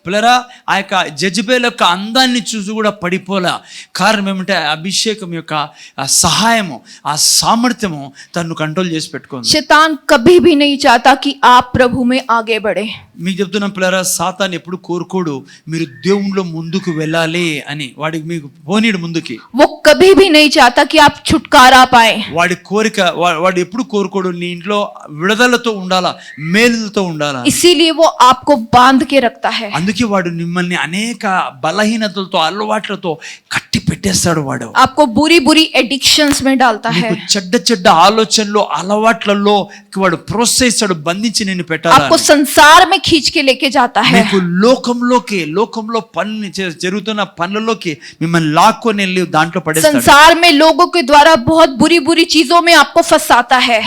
పిల్లరా, ఆ యొక్క జెజబెల్ యొక్క అందాన్ని చూసి కూడా పడిపోలే. కారణం ఏమంటే అభిషేకం యొక్క ఆ సహాయము, ఆ సామర్థ్యము తను కంట్రోల్ చేసి పెట్టుకుంది. शैतान कभी भी नहीं चाहता कि आप प्रभु में आगे बढ़े. మీకు చెప్తున్నా పిల్లరా, సాతాను ఎప్పుడు కోరుకోడు మీరు దేవునిలో ముందుకు వెళ్ళాలి అని. వాడికి మీకు పోనీడు ముందుకి. वो कभी भी नहीं चाहता कि आप छुटकारा पाए. వాడి కోరిక, వాడు ఎప్పుడు కోరుకోడు నీ ఇంట్లో విడుదలతో ఉండాలా, మేలుతో ఉండాలా. इसीलिए वो आपको बांध के रखता है. అందుకే వాడు మిమ్మల్ని అనేక బలహీనతలతో, అలవాట్లతో కట్టి పెట్టేస్తాడు. వాడు आपको बुरी बुरी एडिक्शंस में डालता है. నీకు చెడ్డ చెడ్డ ఆలోచనలో, అలవాట్లలో వాడు ప్రోత్సహిస్తాడు, బంధించి నిన్ను పెట్టాలి. आपको संसार में खींच के लेके जाता है. నీకు లోకంలో పని జరుగుతున్న పనులలోకి మిమ్మల్ని లాక్కొని వెళ్ళి దాంట్లో పడేస్తాడు. संसार में लोगों के द्वारा बहुत बुरी बुरी चीजों में आपको फंसाता है.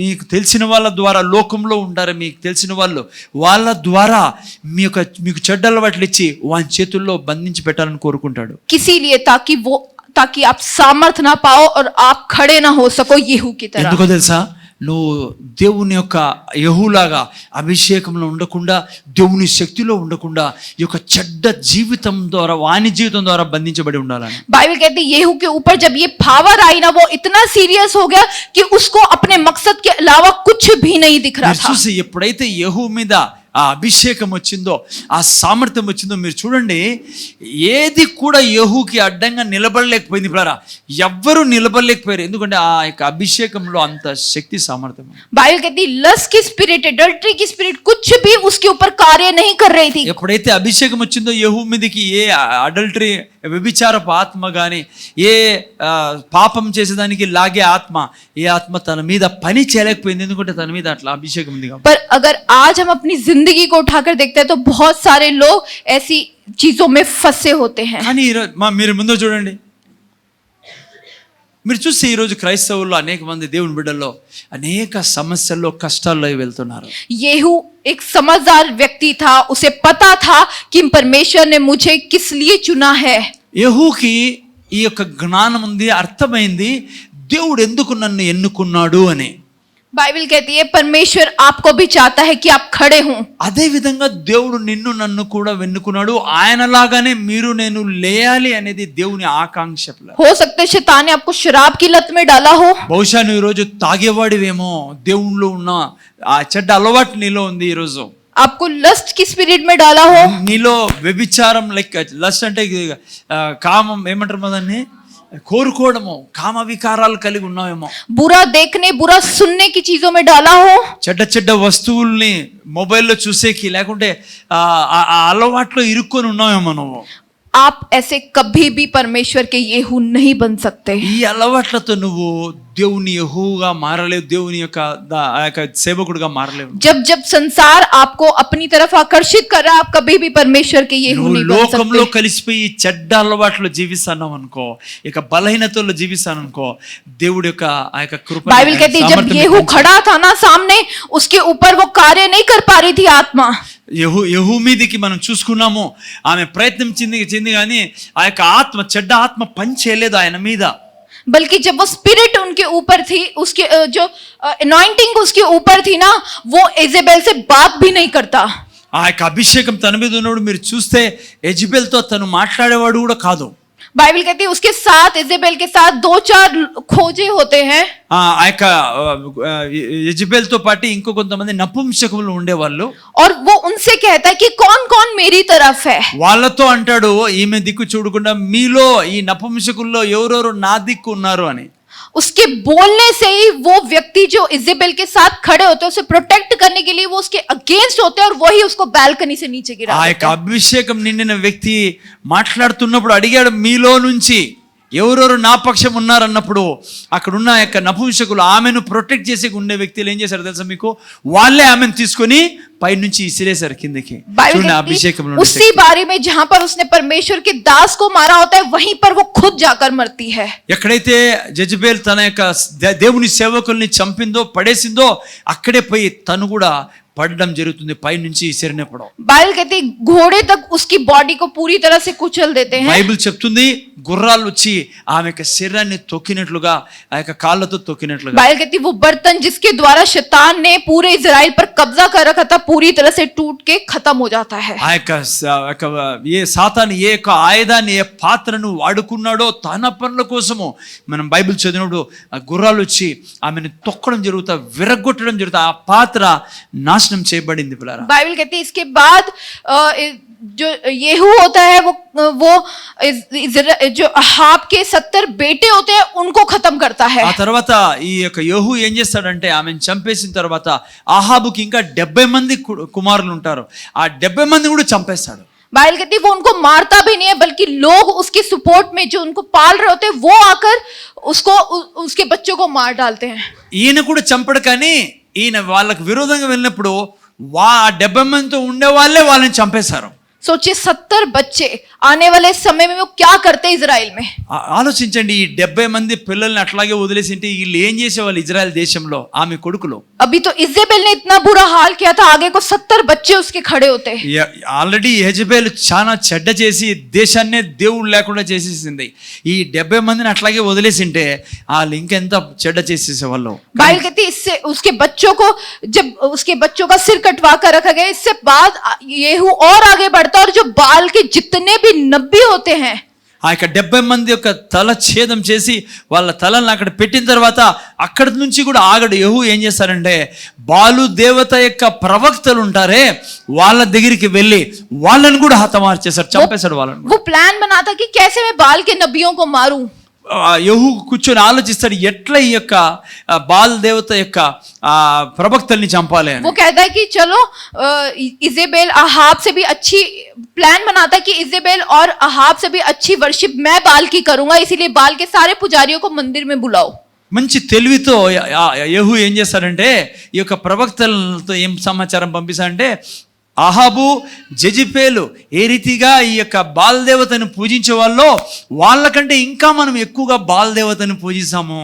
మీకు తెలిసిన వాళ్ళ ద్వారా, లోకంలో ఉంటారు మీకు తెలిసిన వాళ్ళు, వాళ్ళ ద్వారా మీకు చెడ్డ అలవాట్లు ఇచ్చి వాని చేతుల్లో బంధించి పెట్టాలని కోరుకుంటాడు. इसीलिए ताकि आप सामर्थ ना पाओ और आप खड़े ना हो सको येहू की तरह. ఎందుకో తెలుసా? నువ్వు దేవుని యొక్క యెహూలాగా అభిషేకంలో ఉండకుండా, దేవుని శక్తిలో ఉండకుండా, ఈ యొక్క చెడ్డ జీవితం ద్వారా, వాని జీవితం ద్వారా బంధించబడి ఉండాలని. बाइबल कहती है येहू के ऊपर जब ये पावर आई ना, वो इतना सीरियस हो गया कि उसको अपने मकसद के अलावा कुछ भी नहीं दिख रहा था. చూసి ఎప్పుడైతే యెహూ మీద ఆ అభిషేకం వచ్చిందో, ఆ సామర్థ్యం వచ్చిందో, మీరు చూడండి ఏది కూడా యెహూకి అడ్డంగా నిలబడలేకపోయింది. పిల్లరా, ఎవ్వరూ నిలబడలేకపోయారు. ఎందుకంటే ఆ యొక్క అభిషేకంలో అంత శక్తి సామర్థ్యం. बाइबल कहती लस्ट की स्पिरिट, एडल्ट्री की स्पिरिट कुछ भी उसके ऊपर कार्य नहीं कर रही थी. ఎప్పుడైతే అభిషేకం వచ్చిందో యెహూ మీదకి ఏ అడల్టరీ, వ్యభిచారపు ఆత్మ కానీ, ఏ పాపం చేసేదానికి లాగే ఆత్మ, ఏ ఆత్మ తన మీద పని చేయలేకపోయింది. ఎందుకంటే తన మీద అట్లా అభిషేకం ఉంది కాబట్టి. पर अगर आज हम अपनी जिंदगी को उठाकर देखते हैं तो बहुत सारे लोग ऐसी चीजों में फंसे होते हैं. కానీ మీరు ముందు చూడండి, మీరు చూస్తే ఈరోజు క్రైస్తవుల్లో అనేక మంది దేవుని బిడ్డల్లో అనేక సమస్యల్లో, కష్టాల్లో వెళ్తున్నారు. येहू एक समझदार व्यक्ति था, उसे पता था कि परमेश्वर ने मुझे किस लिए चुना है. యెహూకి ఈ యొక్క జ్ఞానం ఉంది, అర్థమైంది దేవుడు ఎందుకు నన్ను ఎన్నుకున్నాడు అని. बाइबल कहती है परमेश्वर आपको भी चाहता है कि आप खड़े हों. అదే విధంగా దేవుడు నిన్ను నన్ను కూడా వెన్నుకున్నాడు. ఆయనలాగానే మీరు నేను లేయాలి అనేది దేవుని ఆకాంక్ష. हो सकता है शैतान ने आपको शराब की लत में डाला हो. బహుశా నువ్వు ఈరోజు తాగేవాడివేమో, దేవునిలో ఉన్న ఆ చెడ్డ అలవాటు నీలో ఉంది. ఈరోజు आपको लस्ट की स्पिरिट में डाला हो. నీలో వ్యభిచారం, లైక్ లస్ట్ అంటే కామం, ఏమంటారు దాన్ని, కోరుకోవడము, కామ వికారాలు కలిగి ఉన్నావేమో. बुरा देखने, बुरा सुनने की चीजों में डाला हो. చెడ్డ చెడ్డ వస్తువుల్ని మొబైల్లో చూసేకి, లేకుంటే ఆ అలవాట్లో ఇరుక్కొని ఉన్నావేమో నువ్వు. आप ऐसे कभी भी परमेश्वर के येहू नहीं बन सकते। ఈ అలవాట్లతో నువ్వు దేవుని యెహోవాగా మారలేవు, దేవుని యొక్క ఆ యొక్క సేవకుడిగా మారలేవు. जब जब संसार आपको अपनी तरफ आकर्षित कर रहा है, आप कभी भी परमेश्वर के येहू నువ్వు नहीं बन లోకంలో सकते। కలిసిపోయి చెడ్డ అలవాట్లు జీవిస్తున్నావు అనుకో, ఇక బలహీనతల్లో జీవిస్తాను అనుకో, దేవుడి యొక్క ఆ యొక్క కృప बाइबल कहती है जब येहू खड़ा था ना सामने, उसके ऊपर वो कार्य नहीं कर पा रही थी आत्मा। యెహూ మీదికి మనం చూసుకున్నాము, ఆమె ప్రయత్నం చెంది కానీ ఆ యొక్క ఆత్మ, చెడ్డ ఆత్మ పని చేయలేదు ఆయన మీద. बल्कि जब वो स्पिरिट उनके ऊपर थी, उसके जो अनॉइंटिंग उसके ऊपर थी ना, वो इजेबेल से बात भी नहीं करता। ఆ యొక్క అభిషేకం తన మీద ఉన్నప్పుడు మీరు చూస్తే యెజబెల్తో తను మాట్లాడేవాడు కూడా కాదు. बाइबल कहती है उसके साथ, इजेबेल के साथ 2-4 खोजे होते हैं। ఆ యొక్క యెజబెల్తో పాటు ఇంకో కొంతమంది నపుంసకులు ఉండేవాళ్ళు. और वो उनसे कहता है कि कौन कौन मेरी तरफ है। వాళ్ళతో అంటాడు, ఈమె దిక్కు చూడకుండా మీలో ఈ నపుంసకుల్లో ఎవరెవరు నా దిక్కు ఉన్నారు అని. उसके बोलने से ही वो व्यक्ति जो इजेबेल के साथ खड़े होते हैं, उसे प्रोटेक्ट करने के लिए वो उसके अगेंस्ट होते हैं और वही उसको बालकनी से नीचे गिरा ఆ देते యొక్క हैं। అభిషేకం నిండిన వ్యక్తి మాట్లాడుతున్నప్పుడు అడిగాడు, మీలో నుంచి ఎవరెవరు నా పక్షం ఉన్నారన్నప్పుడు అక్కడున్న యొక్క నపుంసకులు ఆమెను ప్రొటెక్ట్ చేసి ఉండే వ్యక్తులు ఏం చేశారు తెలుసా మీకు? వాళ్ళే ఆమెను తీసుకొని పై నుంచి ఇసిరేశారు కిందకి. बाइबल చూడండి कहती అభిషేకం है, उसी बारी में जहां पर उसने परमेश्वर के दास को मारा होता है, वहीं पर वो खुद जाकर मरती है। ఎక్కడైతే జెజబెల్ తన యొక్క దేవుని సేవకుల్ని చంపిందో, పడేసిందో, అక్కడే పోయి తను కూడా పడడం జరుగుతుంది పై నుంచి ఇసిరినప్పుడు. बाइबल कहती है घोड़े तक उसकी बॉडी को पूरी तरह से कुचल देते हैं। బైబిల్ చెప్తుంది గుర్రాలు వచ్చి ఆమె యొక్క శరీరాన్ని తొక్కినట్లుగా, ఆ యొక్క కాళ్ళతో తొక్కినట్లుగా. बाइबल कहती है वो बर्तन जिसके द्वारा शैतान ने पूरे इजराइल पर कब्जा कर रखा था, पूरी तरह से टूट के खत्म हो जाता है। ఆ యొక్క ఏ సాతాను ఏ యొక్క ఆయుధాన్ని, ఏ పాత్రను వాడుకున్నాడో తన పనుల కోసము, మనం బైబిల్ చదివినప్పుడు ఆ గుర్రాలు వచ్చి ఆమెను తొక్కడం జరుగుతా, విరగొట్టడం జరుగుతా, ఆ పాత్ర నాశనం చేయబడింది పిల్లరా. बाइबल कहती है इसके बाद जो येहू होता है वो जो अहाब के 70 बेटे होते हैं उनको खत्म करता है। ఆ తర్వాత ఈ యొక్క యెహూ ఏం చేస్తాడంటే ఆమెను చంపేసిన తర్వాత ఆహాబుకి ఇంకా 70 మంది కుమారులు ఉంటారు, ఆ 70 మంది కూడా చంపేస్తాడు. बाइबल कहती है वो उनको मारता भी नहीं है, बल्कि लोग उसके सपोर्ट में जो उनको पाल रहे होते हैं वो आकर उसको उसके बच्चों को मार डालते हैं। ఈయన కూడా చంపడు, కానీ ఈయన వాళ్ళకి విరోధంగా వెళ్ళినప్పుడు 70 మందితో ఉండే వాళ్ళే వాళ్ళని చంపేశారు. सोचिए 70 बच्चे आने वाले समय में वो क्या करते इजराइल में। ఆలోచించండి, ఈ 70 మంది పిల్లల్ని అట్లాగే వదిలేసింటే వీళ్ళు ఏం చేసేవాళ్ళు ఇజ్రాయెల్ దేశంలో, ఆమె కొడుకులు. अभी तो इजेबेल ने इतना बुरा हाल किया था, आगे को 70 बच्चे उसके खड़े होते। ఆల్రెడీ యెజబెల్ చాలా చెడ్డ చేసి దేశాన్నే దేవుడు లేకుండా చేసేసింది. ఈ 70 మందిని అట్లాగే వదిలేసింటే వాళ్ళు ఇంకెంత చెడ్డ చేసేసేవాళ్ళు. बाइबल कहती है इससे उसके बच्चों को, जब उसके बच्चों का सिर कटवा कर रखा गया, इससे बाद येहू और आगे बढ़ता और जो बाल के जितने भी नबी होते हैं, ఆ యొక్క 70 మంది యొక్క తల ఛేదం చేసి వాళ్ళ తలని అక్కడ పెట్టిన తర్వాత అక్కడి నుంచి కూడా ఆగడు. యెహూ ఏం చేస్తారంటే బాలు దేవత యొక్క ప్రవక్తలు ఉంటారే వాళ్ళ దగ్గరికి వెళ్ళి వాళ్ళని కూడా హతమార్చేశారు, చంపేశాడు వాళ్ళని. वो प्लान बनाता कि कैसे मैं बाल के नबियों को मारूं। యెహూ కూర్చొని ఆలోచిస్తాడు ఎట్లా ఈ యొక్క బాల్ దేవత యొక్క ప్రవక్తల్ని చంపాలి అని. वो कहता है कि चलो इजेबेल अहाब से भी अच्छी प्लान बनाता है कि इजेबेल और अहाब से भी अच्छी वर्शिप मैं बाल की करूंगा, इसीलिए बाल के सारे पुजारियों को मंदिर में बुलाओ। మంచి తెలివితో యెహూ ఏం చేస్తాడంటే ఈ యొక్క ప్రవక్తలతో ఏం సమాచారం పంపిస్తాడంటే, అహాబు జెజిపేలు ఏ రీతిగా ఈ యొక్క బాల్ దేవతను పూజించే వాళ్ళో వాళ్ళకంటే ఇంకా మనం ఎక్కువగా బాల్ దేవతను పూజిస్తాము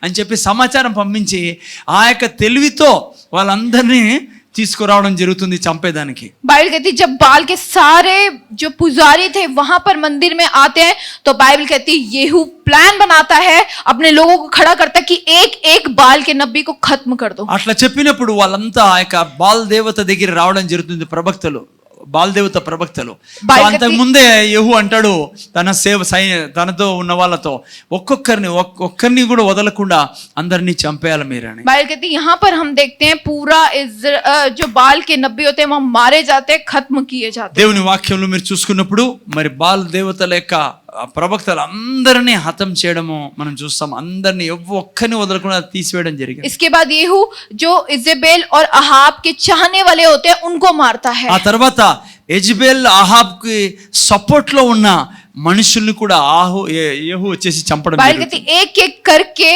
అని చెప్పి సమాచారం పంపించి ఆ యొక్క తెలివితో వాళ్ళందరినీ తీసుకురావడం జరుగుతుంది చంపేదానికి. बाइबल कहती जब बाल के सारे जो पुजारी थे वहां पर मंदिर में आते हैं, तो बाइबल कहती येहू प्लान बनाता है, अपने लोगों को खड़ा करता है कि एक एक बाल के नबी को खत्म कर दो। అట్లా చెప్పినప్పుడు వాళ్ళంతా ఆ యొక్క బాల్ దేవత దగ్గర రావడం జరుగుతుంది, ప్రవక్తలు, బాల్దేవత ప్రవక్తలు. అంతకు ముందే యెహూ అంటాడు తనతో ఉన్న వాళ్ళతో ఒక్కరిని కూడా వదలకుండా అందరినీ చంపేయాలి మీరని. बाइबल कहती यहाँ पर हम देखते हैं पूरा जो बाल के नबी होते हैं वहां मारे जाते हैं, खत्म किए जाते हैं। దేవుని వాక్యంలో మీరు చూసుకున్నప్పుడు మరి బాల్ దేవతల యొక్క ప్రవక్తలు అందరినీ హతం చేయడము మనం చూస్తాం, అందరినీ ఒక్కరిని వదలకుండా తీసివేయడం జరిగింది. इसके बाद येहू जो इजेबेल और अहाब के चाहने वाले होते हैं उनको मारता है। ఆ తర్వాత యెజబెల్ ఆహాబ్కి సపోర్ట్ లో ఉన్న మనుషుల్ని కూడా యెహూ వచ్చేసి చంపడం बाइबल జరుగుతుంది. कहती एक एक करके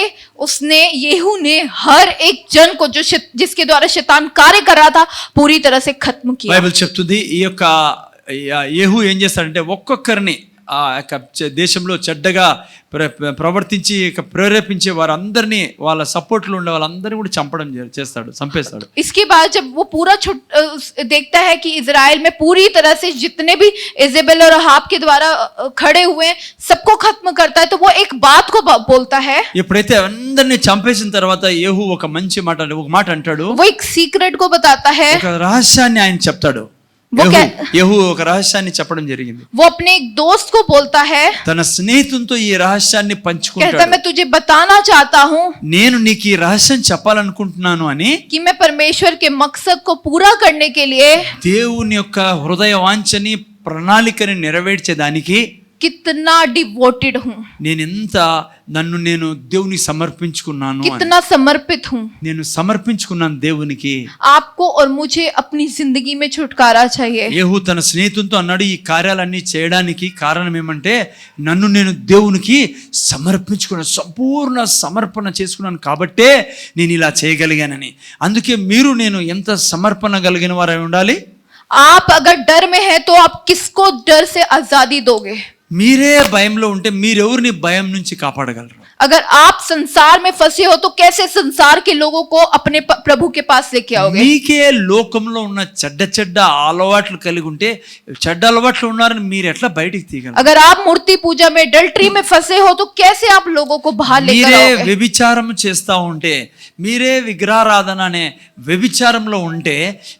उसने येहू ने हर एक जन को जो जिसके द्वारा शैतान कार्य कर रहा था पूरी तरह से खत्म किया। బైబిల్ చెప్తుంది ఈ యొక్క యెహూ ఏం చేస్తాడంటే ఒక్కొక్కరిని ఆ యొక్క దేశంలో చెడ్డగా ప్రవర్తించి ప్రేరేపించే వారందరినీ వాళ్ళ సపోర్ట్ లో ఉండే వాళ్ళందరినీ కూడా చంపేస్తాడు. इसके बाद जब वो पूरा देखता है कि इजराइल में पूरी तरह से जितने भी इजेबेल और अहाब के द्वारा खड़े हुए हैं सबको खत्म करता है, तो वो एक बात को बोलता है. ఎప్పుడైతే అందరినీ చంపేసిన తర్వాత యెహూ ఒక మాట అంటాడు. वो एक सीक्रेट को बताता है, ఒక రహస్యాన్ని ఆయన చెప్తాడు. యెహూ ఒక రహస్యాన్ని చెప్పడం జరిగింది. वो अपने एक दोस्त को बोलता है, తన స్నేహితునితో ఈ రహస్యాన్ని పంచుకుంటాడు. कहता मैं तुझे बताना चाहता हूँ నేను నీకు ఈ రహస్యం చెప్పాలనుకుంటున్నాను అని, कि मैं परमेश्वर के मकसद को पूरा करने के लिए దేవుని యొక్క హృదయ వాంఛని ప్రణాళికని నెరవేర్చేదానికి कितना डिवोटेड हूँ, నన్ను నేను దేవునికి సమర్పించుకున్నాను, कितना समर्पित हूँ. నేను సమర్పించుకున్నాను దేవునికి. आपको और मुझे अपनी जिंदगी में छुटकारा चाहिए. యెహూ తన స్నేహితునితో అన్నాడు, ఈ కార్యాలన్నీ చేయడానికి కారణం ఏమంటే నన్ను నేను దేవునికి సమర్పించుకున్నాను, సంపూర్ణ సమర్పణ చేసుకున్నాను కాబట్టే నేను ఇలా చేయగలిగానని. అందుకే మీరు నేను ఎంత సమర్పణ కలిగిన వారై ఉండాలి. आप अगर डर में है तो आप किसको डर से आजादी दोगे? మీరే భయంలో ఉంటే మీరెవరిని భయం నుంచి కాపాడగలరు? अगर आप संसार में फंसे हो तो कैसे संसार के लोगों को अपने प्रभु के पास लेके आओगे? మీకే లోకంలో ఉన్న చెడ్డ అలవాట్లు కలిగి ఉంటే, చెడ్డ అలవాట్లు ఉన్నారని మీరు ఎట్లా బయటికి తీయగలరు? अगर आप मूर्ति पूजा में अडल्ट्री में फंसे हो तो कैसे आप लोगों को बाहर लेकर మీరే आओगे? వ్యభిచారం చేస్తా ఉంటే, మీరే విగ్రహారాధన అనే వ్యభిచారంలో ఉంటే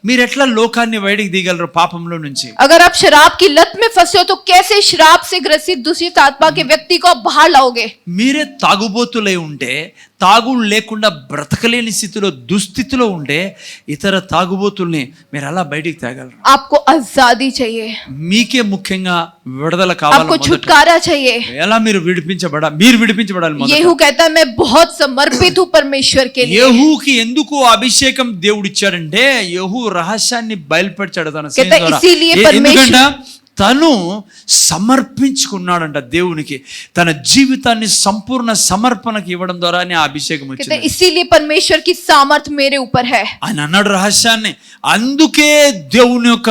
మీరు ఎట్లా లోకాన్ని బయటికి తీయగలరు పాపంలో నుంచి? अगर आप शराब की लत में फंसे हो तो कैसे शराब से ग्रसित दूषित आत्मा के व्यक्ति को बाहर लाओगे? మీరే తాగుబోతులై ఉంటే, తాగుడు లేకుండా బ్రతకలేని స్థితిలో దుస్థితిలో ఉంటే ఇతర తాగుబోతుల్ని మీరు అలా బయటికి తేగలరు? आपको आजादी चाहिए, మీకే ముఖ్యంగా విడుదల కావాలి. आपको छुटकारा चाहिए. ఎలా మీరు విడిపించబడాలి మొదట. येहू कहता है मैं बहुत समर्पित हूँ परमेश्वर के लिए. యెహూకి ఎందుకు అభిషేకం దేవుడు ఇచ్చాడంటే యెహూ రహస్యాన్ని బయలుపరిచాడు తన సేన ద్వారా. ఎందుకంటే తను సమర్పించుకున్నాడంట దేవునికి, తన జీవితాన్ని సంపూర్ణ సమర్పణకి ఇవ్వడం ద్వారానే ఆ అభిషేకం వచ్చింది. इसीलिए परमेश्वर की सामर्थ मेरे ऊपर है. ఆయన అన్నాడు రహస్యాన్ని, అందుకే దేవుని యొక్క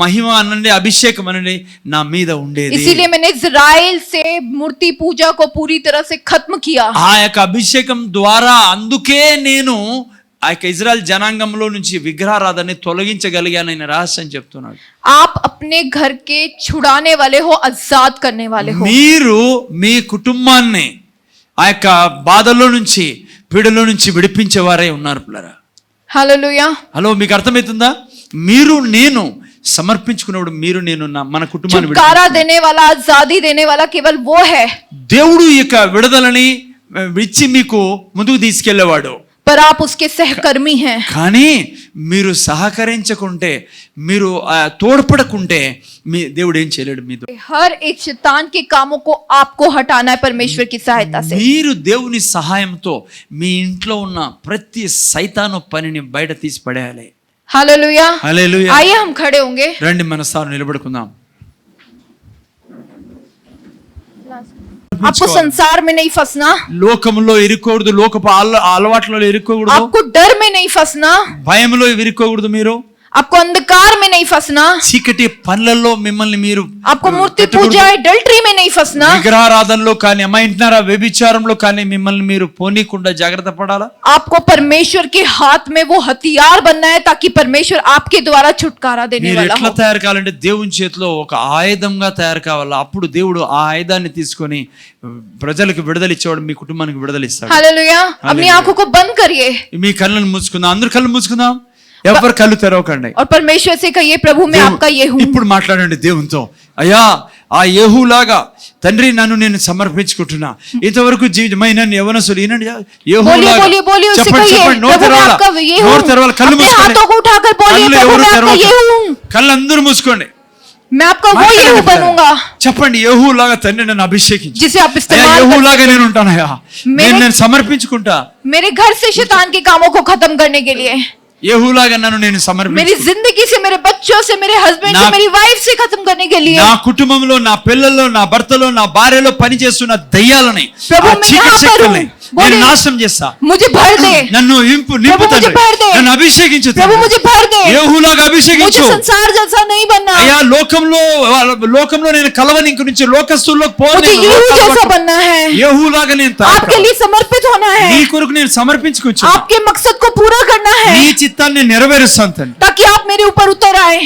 మహిమ అనండి, అభిషేకం అనండి నా మీద ఉండేది. इसीलिए मैंने इज़राइल से मूर्ति पूजा को पूरी तरह से खत्म किया. ఆ యొక్క అభిషేకం ద్వారా అందుకే నేను ఆ యొక్క ఇజ్రాయెల్ జనాంగంలో నుంచి విగ్రహారాధనని తొలగించగలిగానని రహస్యం చెప్తున్నాడు. आप अपने घर के छुड़ाने वाले हो, आजाद करने वाले हो. మీరు మీ కుటుంబాన్ని ఆ యొక్క బాధల్లో నుంచి, పీడలో నుంచి విడిపించేవారే ఉన్నారు పిల్లరా. హల్లెలూయా. హలో, మీకు అర్థమవుతుందా? మీరు నేను సమర్పించుకున్నప్పుడు మీరు నేను మన కుటుంబాన్ని छुटकारा देने वाला, आजादी देने वाला केवल वो है. దేవుడు ఈ యొక్క విడుదలని ఇచ్చి మీకు ముందుకు తీసుకెళ్లేవాడు. पर आप उसके सहकर्मी हैं. కానీ మీరు సహకరించకుంటే, మీరు తోడ్పడకుంటే మీ దేవుడు ఏం చేయలేడు మీతో. हर एक शैतान के कामों को आपको हटाना है परमेश्वर की सहायता से. మీరు దేవుని సహాయంతో మీ ఇంట్లో ఉన్న ప్రతి సైతాను పనిని బయట తీసి పడేయాలి. हालेलुया. హల్లెలూయా. आइए हम खड़े होंगे. రండి మనసారా నిలబడుకుందాం. आपको संसार में नहीं फंसना, లోకంలో ఇరుక్కోకూడదు, లోకపు అలవాట్లలో ఇరుక్కోకూడదు, आपको डर में नहीं फंसना, భయంలో ఇరుక్కోకూడదు, మీరు आपको अंधकार में नहीं फंसना, చీకటి పనులలో మిమ్మల్ని మీరు आपको मूर्ति पूजा अडल्ट्री में नहीं फंसना, విగ్రహారాధనలో కానీ అమ్మాయింటున్నారా వ్యభిచారంలో కానీ మిమ్మల్ని మీరు పోనీకుండా జాగ్రత్త పడాలా. आपको परमेश्वर के हाथ में वो हथियार बनना है ताकि परमेश्वर आपके द्वारा छुटकारा देने మీరు वाला ఎట్లా हो. తయారు కావాలంటే దేవుని చేతిలో ఒక ఆయుధంగా తయారు కావాలా. అప్పుడు దేవుడు ఆ ఆయుధాన్ని తీసుకొని ప్రజలకు విడుదల ఇచ్చేవాడు, మీ కుటుంబానికి విడుదల ఇస్తాడు. हालेलुया. अपनी आंखों को बंद करिए మీ కళ్ళను మూసుకుందాం, అందరు కళ్ళు మూసుకుందాం, ఎవరు కళ్ళు తెరవకండి. और परमेश्वर से कहिए प्रभु मैं आपका ये हूँ. ఇప్పుడు మాట్లాడండి దేవునితో. అయ్యా, ఆ యెహూలాగా తండ్రి నన్ను నేను సమర్పించుకుంటున్నా. ఇంతవరకు జీవితమైన యవనసులు ఈనండి, యెహూలాగా बोलिए बोलिए उससे చెప్పండి, कहिए చెప్పండి, నోరు प्रभु मैं తెరవాలా, आपका ये हूँ. నోరు తెరవాలి, కళ్ళు अपने మూసుకోండి, हाथों को उठाकर बोलिए కళ్ళు प्रभु ఎవరు मैं आपका తెరవకండి, ये हूँ. కళ్ళు అందరూ మూసుకోండి. मैं आपका वो ये हूँ बनूंगा చెప్పండి, యెహూలాగా తండ్రి నన్ను అభిషేకించు. जिसे आप అయ్యా, इस्तेमाल యెహూలాగా నేను ఉంటానయ్యా, मेरे- నేను సమర్పించుకుంటా. मेरे घर से शैतान के कामों को खत्म करने के लिए. యెహూలాగా నన్ను నేను मेरी సమర్పించు. जिंदगी से, मेरे बच्चों से, मेरे हस्बैंड से, ना- मेरी वाइफ से खत्म करने के लिए నా కుటుంబంలో, నా పిల్లల్లో, నా భర్తలో, నా భార్యలో పనిచేస్తున్న దయ్యాలని, ప్రభు, ఆ मैं చీకటి यहाँ पर శక్తుల్ని हूँ. నేను बोले, నాశనం చేస్తా. मुझे भर दे నన్ను నింపు ప్రభు, मुझे తండ్రి. भर दे. నన్ను అభిషేకించు प्रभु, తండ్రి. मुझे भर दे యెహూలాగా मुझे అభిషేకించు. संसार जैसा नहीं बनना అయ్యా లోకంలో నేను కలవని, ఇంక నుంచి లోకస్తుల్లోకి मुझे పోను. यूं जैसा बनना है యెహూలాగా నేను आपके लिए समर्पित होना నీ है కొరకు నేను సమర్పించుకోవచ్చు. आपके मकसद को पूरा करना నీ है చిత్తాన్ని నేను నెరవేరుస్తాను తండ్రి. ताकि आप मेरे ऊपर उतर आए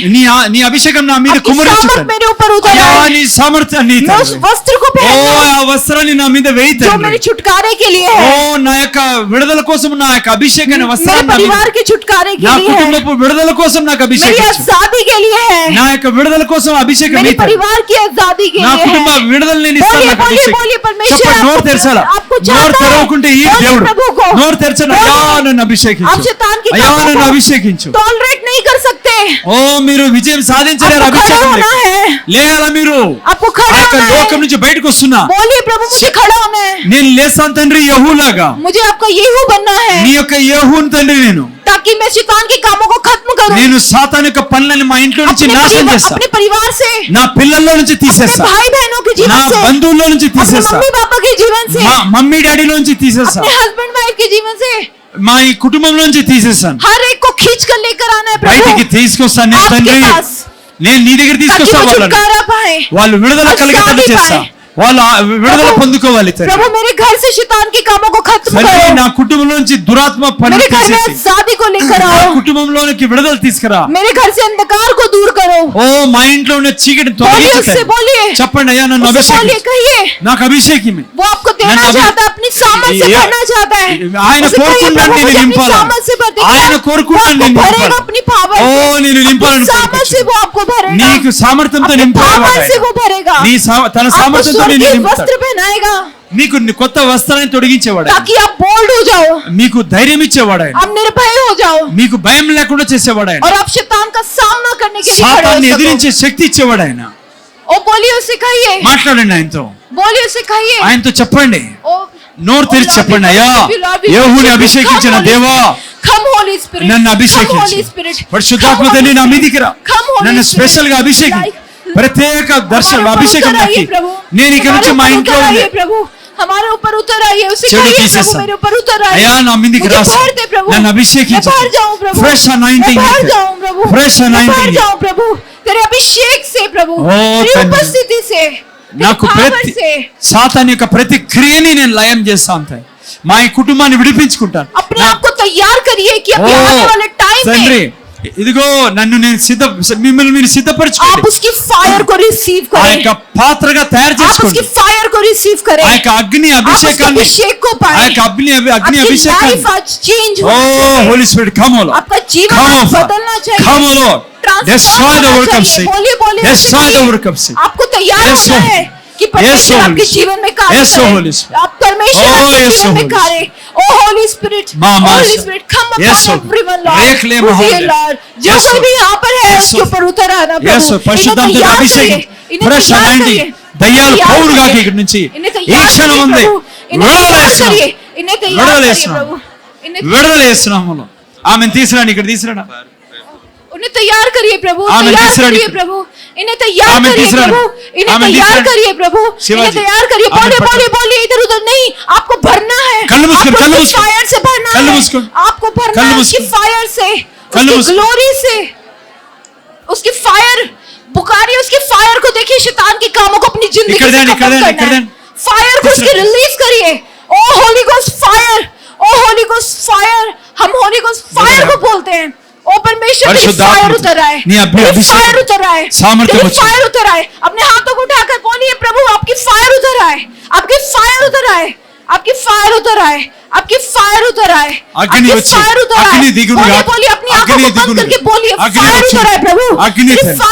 నీ అభిషేకం నా మీద आपकी కుమ్మరించు सामर्थ తండ్రి. मेरे ऊपर उतर అయ్యా आए నీ సామర్థ్యాన్ని मैं उस తండ్రి. वस्त्र को ఓ पहनूं ఆ వస్త్రాన్ని నా మీద వేయి जो తండ్రి. मेरे छुटकारे के लिए ఓ है నా యొక్క విడుదల కోసం నా యొక్క అభిషేకాన్ని मेरे వస్త్రాన్ని నా మీద- परिवार के छुटकारे के నా लिए है కుటుంబపు విడుదల కోసం నాకు मेरी అభిషేకించు. आजादी के लिए है నా యొక్క విడుదల కోసం అభిషేకం मेरे ఇయ్యి తండ్రి. परिवार की आजादी के నా लिए కుటుంబ है విడుదల నేను ఇస్తాను. बोलिए నాకు बोलिए అభిషేకం. बोलिए परमेश्वर చెప్పండి, నోరు आपको- తెరచాలా? आपको నోరు चाहता है తెరవకుంటే ఈ बोलिए దేవుడు प्रभु को నోరు తెరచను. बोलिए। అయ్యా నన్ను आप అభిషేకించు. शैतान की అయ్యా कामों నన్ను को అభిషేకించు. टॉलरेट नहीं कर सकते ఓ మీరు విజయం సాధించలేరు. आपको खड़ा అభిషేకం होना లేక. है లేయాలా మీరు? आपको ఆ खड़ा యొక్క होना లోకం है నుంచి బయటకు వస్తున్నా. बोलिए प्रभु मुझे खड़ा होना है నేను లేస్తాను తండ్రి యెహూలాగా. मुझे आपका येहू बनना है నీ యొక్క యెహూను తండ్రి నేను. ताकि मैं शैतान के कामों को खत्म करूं నేను సాతాను యొక్క పనులని మా ఇంట్లో నుంచి నాశనం చేస్తా. अपने परिवार से నా పిల్లల్లో నుంచి अपने తీసేస్తా. भाई बहनों के నా जीवन से బంధువుల్లో నుంచి अपने తీసేస్తా. मम्मी पापा के जीवन से మా మమ్మీ డాడీలో నుంచి తీసేస్తా. अपने हस्बैंड वाइफ के जीवन से మా ఈ కుటుంబంలో నుంచి తీసేస్తాను. हर एक को खींच कर लेकर आना है బయటికి प्रभु తీసుకొస్తాను నేను आपके తండ్రి. पास నేను నీ దగ్గర ताकि తీసుకొస్తా वो వాళ్ళని. छुटकारा पाए వాళ్ళు విడుదల కలిగేటట్టు आजादी చేస్తా. पाए। వాళ్ళు విడుదల प्रभु- పొందుకోవాలి తండ్రి. प्रभु मेरे घर से शैतान के कामों को खत्म తండ్రి करो నా కుటుంబంలో నుంచి దురాత్మ పని मेरे घर में తీసేసి आजादी को लेकर నా आओ కుటుంబంలోనికి విడుదల తీసుకురా. मेरे घर से अंधकार को दूर करो ఓ మా ఇంట్లో ఉన్న చీకటి बोलिए తొలగించు उससे తండ్రి. बोलिए చెప్పండి అయ్యా నన్ను उससे बोलिए అభిషేకించు. कहिए నాకు అభిషేకమే. वो आपको देना नन्ना भी- चाहता है अपनी सामर्थ से ये- भरना चाहता है ఆయన उसे कहिए, కోరుకున్నాడు प्रभु, నేను मुझे अपनी నింపాలని. सामर्थ से भर दीजिए। ఆయన वो కోరుకున్నాడు आपको నేను भरेगा నింపాలని. अपनी पावर ఓ से నేను अपनी నింపాలని सामर्थ से वो आपको भरेगा నీకు సామర్థ్యంతో अपनी నింపాలి पावर से वो भरेगा నీ తన आपको సామర్థ్యంతో स्वर्ग నేను के నింపుతాడు. वस्त्र पहनाएगा నీకు కొత్త వస్త్రాన్ని తొడిగించేవాడు ఆయన. ताकि आप बोल्ड हो जाओ మీకు ధైర్యం ఇచ్చేవాడు ఆయన. आप निर्भय हो जाओ మీకు భయం లేకుండా చేసేవాడు ఆయన. और आप शैतान का सामना करने के लिए खड़े సాతాన్ని हो ఎదిరించే सको శక్తి ఇచ్చేవాడు ఆయన. ओ बोलिए उससे कहिए మాట్లాడండి ఆయనతో. बोलिए उससे कहिए ఆయనతో చెప్పండి. ओ నోరు తెరిచి చెప్పండి. అయ్యా యెహోవాని అభిషేకించిన దేవా कम होली स्पिरिट నన్ను होली అభిషేకించు. स्पिरिट పరిశుద్ధాత్మ తండ్రి నా మీదికి రా. Come, Holy నన్ను Spirit. స్పెషల్ గా అభిషేకించు. ప్రత్యేక దర్శనం हमारे ऊपर అభిషేకం उतर నాకు आइए ఇయ్యి. प्रभु నేను ఇక నుంచి మా हमारे ఇంట్లో ऊपर ఉండే आइए प्रभु हमारे ऊपर उतर आइए उसे చెడు कहिए प्रभु తీసేస్తాను. मेरे ऊपर उतर आइए అయ్యా నా మీదికి मुझे రా. भर दे प्रभु నన్ను मैं అభిషేకించు. भर जाऊं प्रभु ఫ్రెష్ అనాయింటింగ్ मैं भर जाऊं प्रभु ఫ్రెష్ मैं भर అనాయింటింగ్ जाऊं प्रभु तेरे अभिषेक से प्रभु ओ, तेरी तन्नी। उपस्थिति से तेरी నాకు power ప్రతి से సాతాన్ యొక్క ప్రతి క్రియని నేను లయం చేస్తాను తండ్రి. మా ఈ కుటుంబాన్ని విడిపించుకుంటాను. अपने आप को तैयार करिए कि ఓ अभी आने वाले टाइम తండ్రి में ఇదిగో నన్ను నేను మిమ్మల్ని మీరు आप సిద్ధపరచుకోండి. उसकी फायर को रिसीव ఆ करें యొక్క పాత్రగా తయారు आप చేసుకోండి. उसकी फायर को रिसीव करें ఆ యొక్క అగ్ని आप उसके అభిషేకాన్ని अभिषेक को ఆ पाएं యొక్క అగ్ని आपकी అభిషేకాన్ని लाइफ आज चेंज ఓ हो హోలీ స్పిరిట్ కమ్ ఆన్ आपका जीवन Come आज on, Father. बदलना चाहिए Come on, Lord. Transform Destroy the होना work of चाहिए। sin. बोलिए बोलिए Destroy उससे the कहिए, work of sin. आपको तैयार Yes, होना Lord. है कि Yes, परमेश्वर Holy आपके Spirit. जीवन में कार्य Yes, करे Holy Spirit. आप परमेश्वर Oh, आपके yes, जीवन में Holy कार्य O holy spirit Mama, holy yes. Spirit come Yes, upon Lord. Everyone रेख ले लॉर्ड महान है। लॉर्ड जो Yes, कोई Lord. भी यहाँ पर है Yes, उसके Lord. ऊपर उतर आना Yes, प्रभु Lord. इन्हें పరిశుద్ధాత్మతో तैयार అభిషేకం. करिए इन्हें Fresh तैयार anointing. करिए దయ్యాలు तैयार పౌరుగా करिए। ఇక్కడి నుంచి इन्हें ఈ तैयार క్షణం करिए ఉంది. प्रभु इन्हें విడుదల तैयार చేస్తున్నాం. करिए इन्हें तैयार విడుదల करिए చేస్తున్నాం. प्रभु इन्हें విడుదల చేస్తున్నాము. ఆమెను తీసుకురాని ఇక్కడ తీసుకురాడా. उन्हें तैयार करिए प्रभु आमेन, तैयार तीसरा करिए निकल। प्रभु इन्हें तैयार आमेन, करिए तीसरा प्रभु निकल। इन्हें आमेन, तैयार तीसरा करिए प्रभु शिवाजी। इन्हें तैयार करिए आमेन, बोलिए पकड़। बोलिए बोलिए इधर उधर नहीं आपको भरना है कल्लू मुस्कुर, आपको कल्लू उसकी मुस्कुर। फायर से भरना कल्लू है मुस्कुर। आपको भरना कल्लू है उसकी मुस्कुर। फायर से कल्लू उसकी मुस्कुर। ग्लोरी से उसकी फायर पुकारिए उसकी फायर को देखिए शैतान के कामों को अपनी जिंदगी इकड़ से देन, खत्म इकड़ देन, करना इकड़ है देन। फायर को उसकी तीसरा। रिलीज करिए ओ होली गोस्ट फायर ओ होली गोस्ट फायर हम होली गोस्ट फायर को बोलते हैं ओ परमेश्वर तेरी परिशुद्धात्मा फायर उतर आए नी अपने तेरी अभिषेक फायर उतर आए सामर्थ्य तेरी बच्चे। फायर उतर आए अपने हाथों को उठाकर बोलिए प्रभु आपकी फायर उतर आए आपकी फायर उतर आए आपकी फायर उतर आए आपकी फायर उतर आए अग्नि आपकी వచ్చి फायर उतर आए అగ్ని దిగునుగా बोलिए बोलिए अपनी आंखों అగ్ని को बंद దిగునుగా करके बोलिए అగ్ని फायर వచ్చి उतर आए प्रभु అగ్ని तेरी తండ్రి. fire